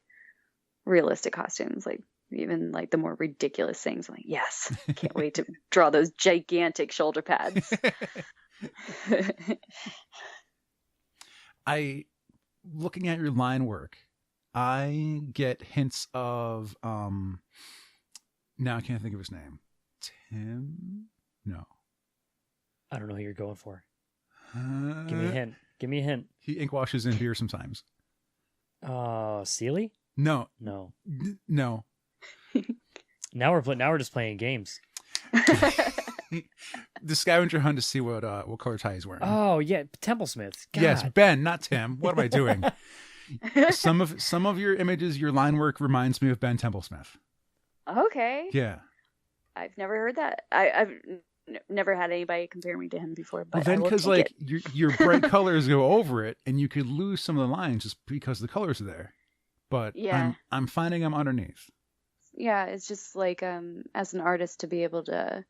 realistic costumes, like even like the more ridiculous things. I'm like, yes, I can't wait to draw those gigantic shoulder pads. Looking at your line work, I get hints of now I can't think of his name. Tim? No. I don't know who you're going for. Give me a hint. Give me a hint. He ink washes in beer sometimes. Sealy? No. No. No. Now we're just playing games. The scavenger hunt to see what color tie he's wearing. Oh yeah, Templesmith. God. Yes, Ben, not Tim. What am I doing? Some of your images, your line work reminds me of Ben Templesmith. Okay. Yeah. I've never heard that. I've never had anybody compare me to him before. But well, then because like your bright colors go over it, and you could lose some of the lines just because the colors are there. But I'm finding them underneath. Yeah, it's just like as an artist to be able to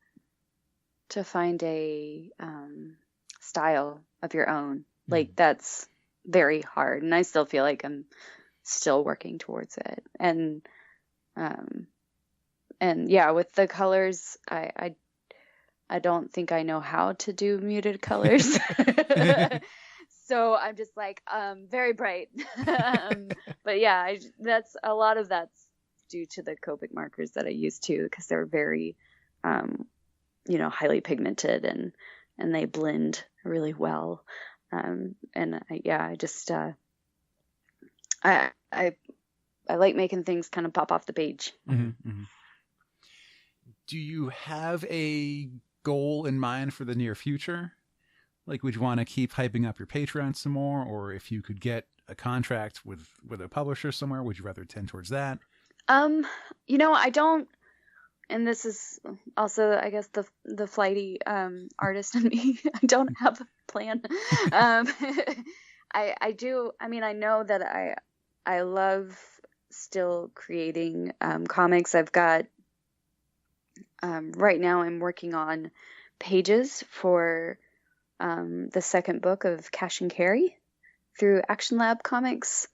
find a style of your own, like that's very hard, and I still feel like I'm still working towards it. And with the colors, I don't think I know how to do muted colors. So I'm just like very bright. But yeah, that's a lot of that's due to the Copic markers that I use too, because they're very highly pigmented and they blend really well. I like making things kind of pop off the page. Mm-hmm, mm-hmm. Do you have a goal in mind for the near future? Like, would you want to keep hyping up your Patreon some more? Or if you could get a contract with a publisher somewhere, would you rather tend towards that? I don't, and this is also, I guess, the flighty artist in me. I don't have a plan. I do. I mean, I know that I love still creating comics. I've got right now I'm working on pages for the second book of Cash and Carry through Action Lab Comics.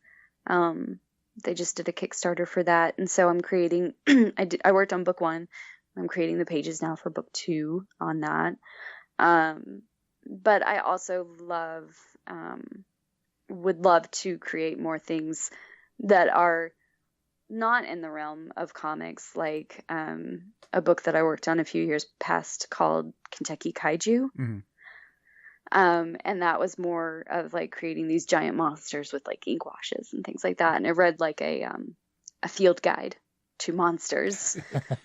They just did a Kickstarter for that, and so I'm creating. I worked on book 1. I'm creating the pages now for book 2 on that. But I also would love to create more things that are not in the realm of comics, like a book that I worked on a few years past called Kentucky Kaiju. Mm-hmm. And that was more of like creating these giant monsters with like ink washes and things like that. And I read like a field guide to monsters.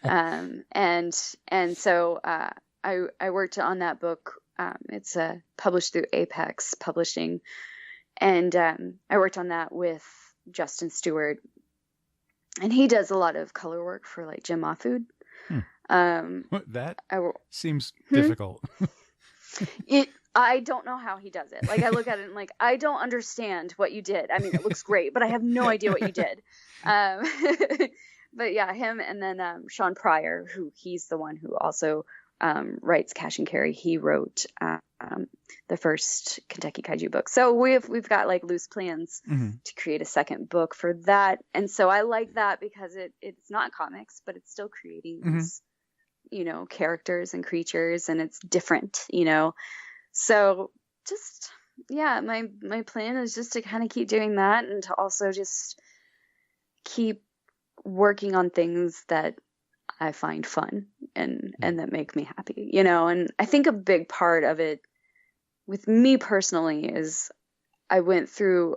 And so I worked on that book. It's published through Apex Publishing. And I worked on that with Justin Stewart. And he does a lot of color work for like Jim Mahfood. That seems difficult. I don't know how he does it. Like, I look at it and like, I don't understand what you did. I mean, it looks great, but I have no idea what you did. Um, but yeah, him, and then Sean Pryor, who he's the one who also writes Cash and Carry. He wrote the first Kentucky Kaiju book. So we've got like loose plans to create a second book for that. And so I like that because it's not comics, but it's still creating these, you know, characters and creatures, and it's different, you know. So just, yeah, my plan is just to kind of keep doing that, and to also just keep working on things that I find fun and that make me happy, you know. And I think a big part of it with me personally is I went through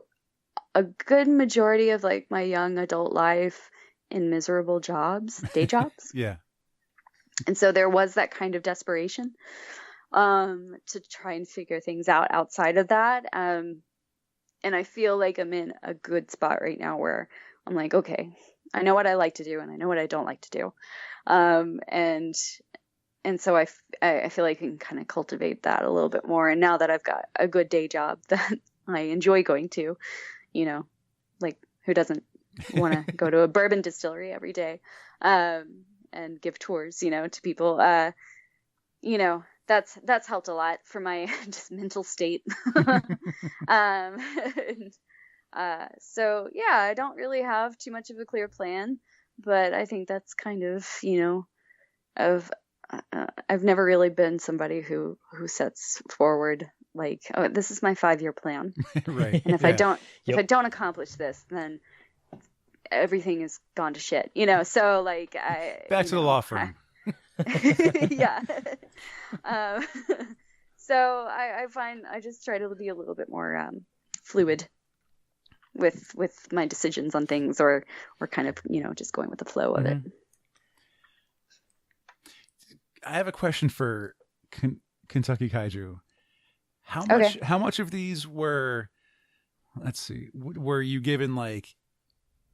a good majority of like my young adult life in miserable jobs, day jobs. Yeah. And so there was that kind of desperation to try and figure things out outside of that. And I feel like I'm in a good spot right now where I'm like, okay, I know what I like to do and I know what I don't like to do. And so I feel like I can kind of cultivate that a little bit more. And now that I've got a good day job that I enjoy going to, you know, like who doesn't want to go to a bourbon distillery every day, and give tours, you know, to people, you know, that's helped a lot for my just mental state. So yeah, I don't really have too much of a clear plan, but I think that's kind of, you know, I've never really been somebody who sets forward like, oh, this is my 5-year plan. Right. And if I don't accomplish this, then everything is gone to shit, you know? So like, back to the law firm. Yeah. So I find I just try to be a little bit more fluid with my decisions on things, or kind of, you know, just going with the flow of it. I have a question for Kentucky Kaiju. How much of these were, let's see, were you given like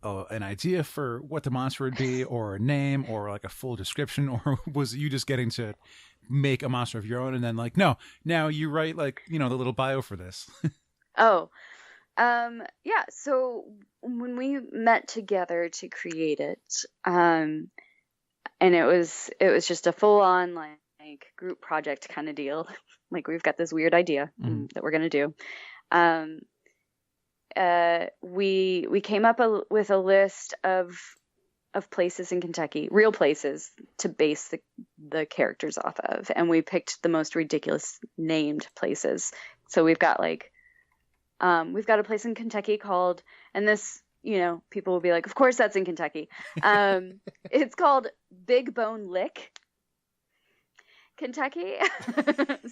an idea for what the monster would be, or a name, or like a full description, or was you just getting to make a monster of your own and then like, no, now you write like, you know, the little bio for this? Yeah. So when we met together to create it, and it was just a full on like group project kind of deal. Like, we've got this weird idea that we're going to do. We came up with a list of places in Kentucky, real places to base the characters off of. And we picked the most ridiculous named places. So we've got like, we've got a place in Kentucky called, and this, you know, people will be like, of course that's in Kentucky. It's called Big Bone Lick, Kentucky.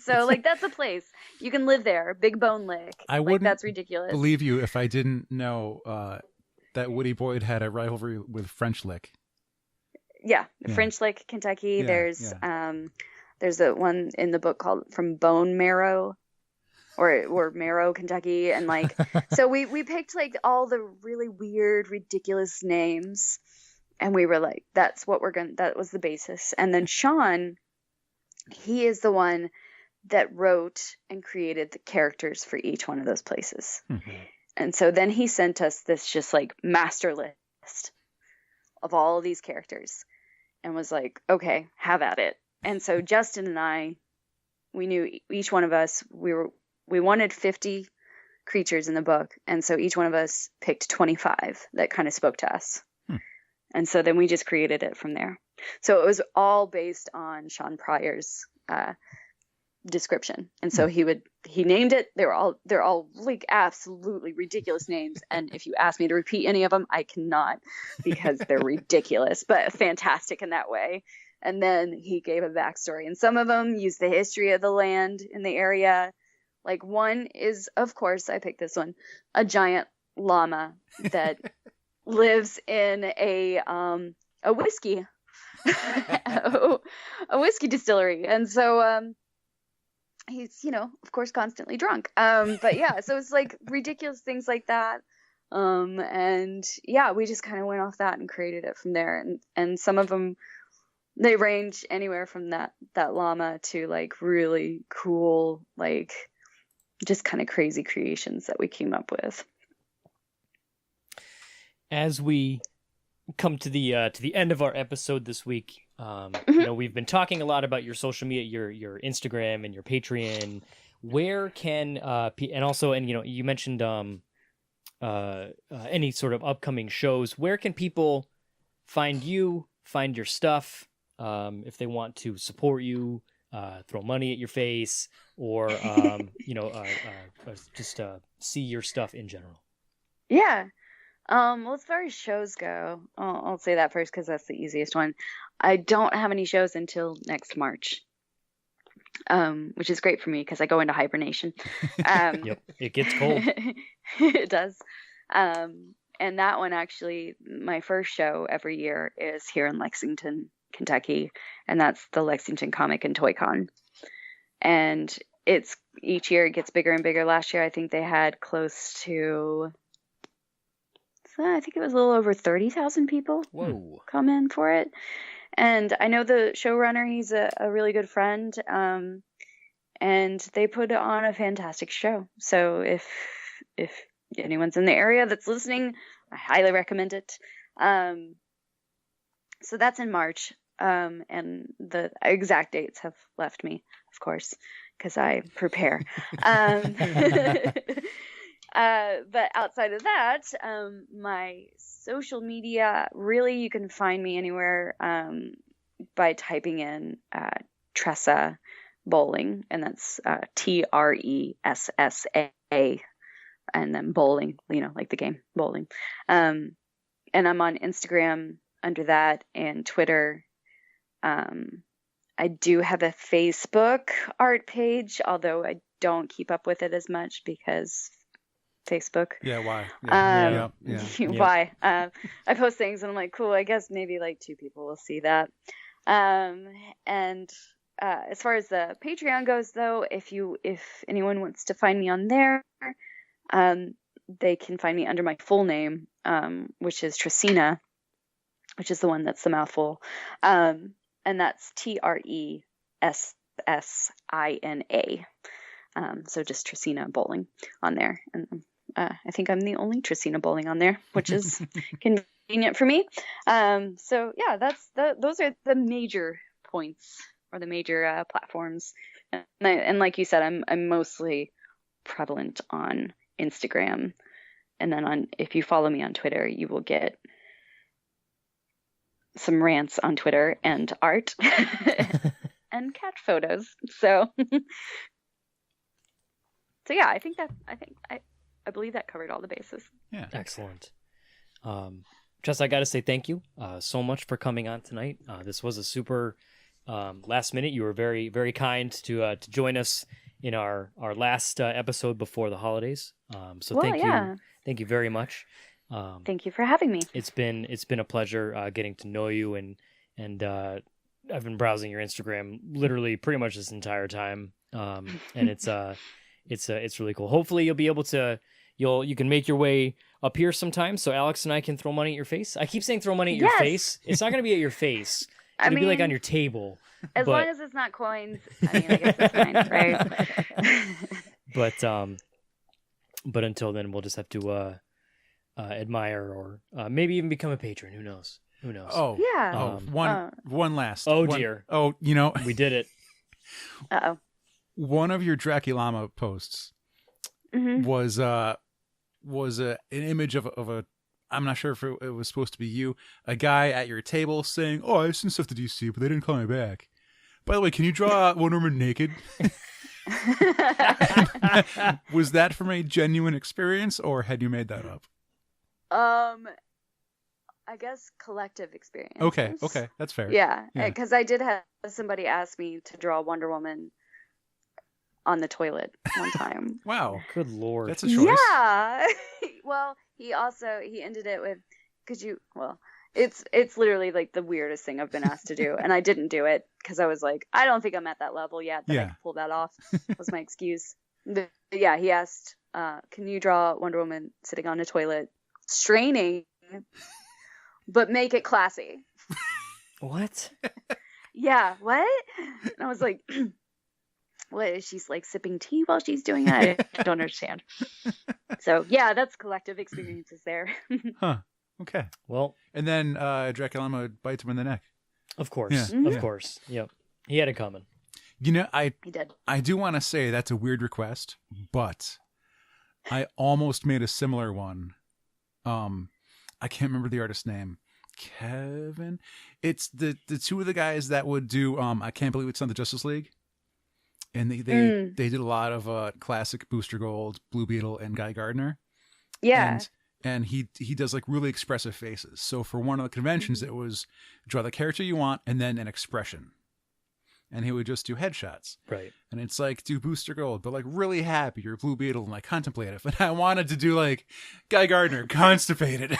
So like, that's a place you can live there. Big Bone Lick. I wouldn't that's ridiculous. believe you if I didn't know that Woody Boyd had a rivalry with French Lick. Yeah. French Lick, Kentucky. Yeah, There's a one in the book called From Bone Marrow, or Marrow, Kentucky. And like, so we picked like all the really weird, ridiculous names, and we were like, that was the basis. And then Sean, he is the one that wrote and created the characters for each one of those places. And so then he sent us this just like master list of all of these characters and was like, okay, have at it. And so Justin and I, we knew each one of us, we wanted 50 creatures in the book. And so each one of us picked 25 that kind of spoke to us. And so then we just created it from there. So it was all based on Sean Pryor's description. And so he named it. They're all like absolutely ridiculous names. And if you ask me to repeat any of them, I cannot, because they're ridiculous, but fantastic in that way. And then he gave a backstory, and some of them use the history of the land in the area. Like, one is, of course, I picked this one, a giant llama that lives in a whiskey, a whiskey distillery. And so, he's, you know, of course, constantly drunk. But yeah, so it's like ridiculous things like that. And yeah, we just kind of went off that and created it from there. And some of them They range anywhere from that llama to like really cool, like just kind of crazy creations that we came up with. As we come to the end of our episode this week, you know, we've been talking a lot about your social media, your Instagram and your Patreon. Where can and also, and you know, you mentioned any sort of upcoming shows. Where can people find you, find your stuff, if they want to support you, throw money at your face, or you know, just see your stuff in general? Yeah. Well, as far as shows go, I'll say that first because that's the easiest one. I don't have any shows until next March, which is great for me because I go into hibernation. Yep, it gets cold. It does. And that one, actually, my first show every year is here in Lexington, Kentucky, and that's the Lexington Comic and Toy Con. And it's each year it gets bigger and bigger. Last year, I think they had close to, I think it was a little over 30,000 people come in for it. And I know the showrunner, he's a really good friend. And they put on a fantastic show. So if anyone's in the area that's listening, I highly recommend it. So that's in March. And the exact dates have left me, of course, because I prepare. But outside of that, my social media, really, you can find me anywhere by typing in Tressa Bowling, and that's Tressa, and then bowling, you know, like the game bowling. And I'm on Instagram under that, and Twitter. I do have a Facebook art page, although I don't keep up with it as much because Facebook. Yeah, why? Why? I post things and I'm like, cool, I guess maybe like 2 people will see that. And as far as the Patreon goes, though, if anyone wants to find me on there, they can find me under my full name, which is Tressina, which is the one that's the mouthful. And that's Tressina. So just Tressina Bowling on there. And I think I'm the only Tressina Bowling on there, which is convenient for me. So yeah, those are the major points, or the major platforms. And like you said, I'm mostly prevalent on Instagram. And then if you follow me on Twitter, you will get some rants on Twitter and art and cat photos. So yeah, I believe that covered all the bases. Yeah. Excellent. Tressa, I got to say thank you so much for coming on tonight. This was a super last minute. You were very, very kind to join us in our last episode before the holidays. So thank you very much. Thank you for having me. It's been a pleasure getting to know you, and I've been browsing your Instagram literally pretty much this entire time, and it's really cool. Hopefully you'll be able to you can make your way up here sometime, so Alex and I can throw money at your face. I keep saying throw money at your face. It's not going to be at your face. It'll be like on your table. As long as it's not coins, I mean, I guess it's fine, right? But until then, we'll just have to admire or maybe even become a patron. Who knows? Oh yeah. One last. Dear. Oh, you know, we did it. Uh-oh. One of your Dracula posts was an image of a I'm not sure if it was supposed to be you, a guy at your table saying, "Oh, I sent stuff to DC, but they didn't call me back. By the way, can you draw Wonder Woman naked?" Was that from a genuine experience, or had you made that up? I guess collective experience. Okay, that's fair. Yeah, because I did have somebody ask me to draw Wonder Woman on the toilet one time. Wow, good lord, that's a choice. Yeah. Well, he ended it with, it's literally like the weirdest thing I've been asked to do, and I didn't do it because I was like, I don't think I'm at that level yet that I can pull that off. Was my excuse. But yeah, he asked, can you draw Wonder Woman sitting on a toilet, straining, but make it classy? What? yeah, what? And I was like, what is she's like sipping tea while she's doing it? I don't understand. So yeah, that's collective experiences there. Huh. Okay. Well, And then Dracula bites him in the neck. of course. Yeah. Mhm. Of Yeah. course. Yep. He had it coming. You know, He did. I do want to say that's a weird request, but I almost made a similar one. I can't remember the artist's name. Kevin. It's the two of the guys that would do I Can't Believe It's Not the Justice League. And they did a lot of classic Booster Gold, Blue Beetle, and Guy Gardner. Yeah. And he does like really expressive faces. So for one of the conventions, it was draw the character you want and then an expression. And he would just do headshots. Right. And it's like, do Booster Gold, but like really happy or Blue Beetle and like contemplative. And I wanted to do like Guy Gardner, constipated.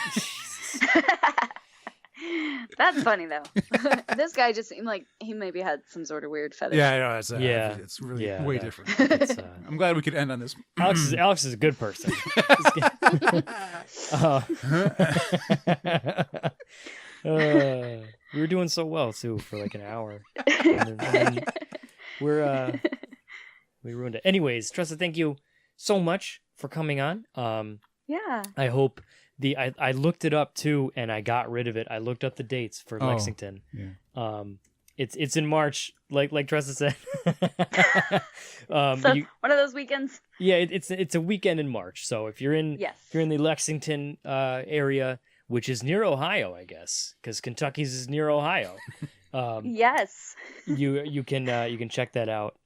That's funny though. This guy just seemed like he maybe had some sort of weird fetish. Yeah, I know. It's, Yeah. it's really Yeah, way that- different. It's, I'm glad we could end on this. Alex is a good person. We were doing so well too for like an hour. And then we ruined it. Anyways, Tressa, thank you so much for coming on. Yeah. I hope I looked it up too, and I got rid of it. I looked up the dates for Oh, Lexington. yeah. It's in March, like Tressa said. So one of those weekends. Yeah, it's a weekend in March. So if you're in Yes. if you're in the Lexington area, which is near Ohio, I guess, because Kentucky's is near Ohio, Yes. you can check that out,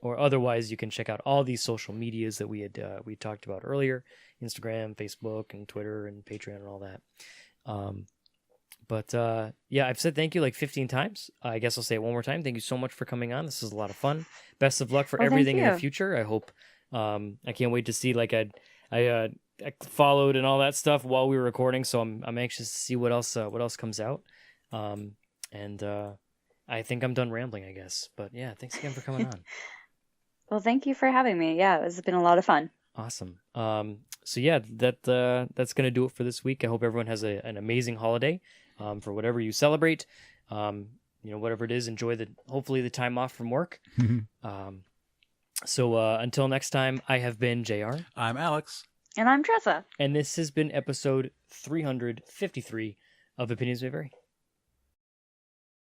or otherwise you can check out all these social medias that we talked about earlier: Instagram, Facebook, and Twitter, and Patreon, and all that. But yeah, I've said thank you like 15 times. I guess I'll say it one more time. Thank you so much for coming on. This is a lot of fun. Best of luck for Well, thank everything in the you. future. I hope. I can't wait to see. Like I followed and all that stuff while we were recording, so I'm anxious to see what else comes out. And I think I'm done rambling, I guess. But yeah, thanks again for coming on. Well, thank you for having me. Yeah, it's been a lot of fun. Awesome. So yeah, that's gonna do it for this week. I hope everyone has an amazing holiday. For whatever you celebrate, whatever it is, enjoy hopefully the time off from work. So until next time, I have been JR. I'm Alex. And I'm Tressa. And this has been episode 353 of Opinions May Vary.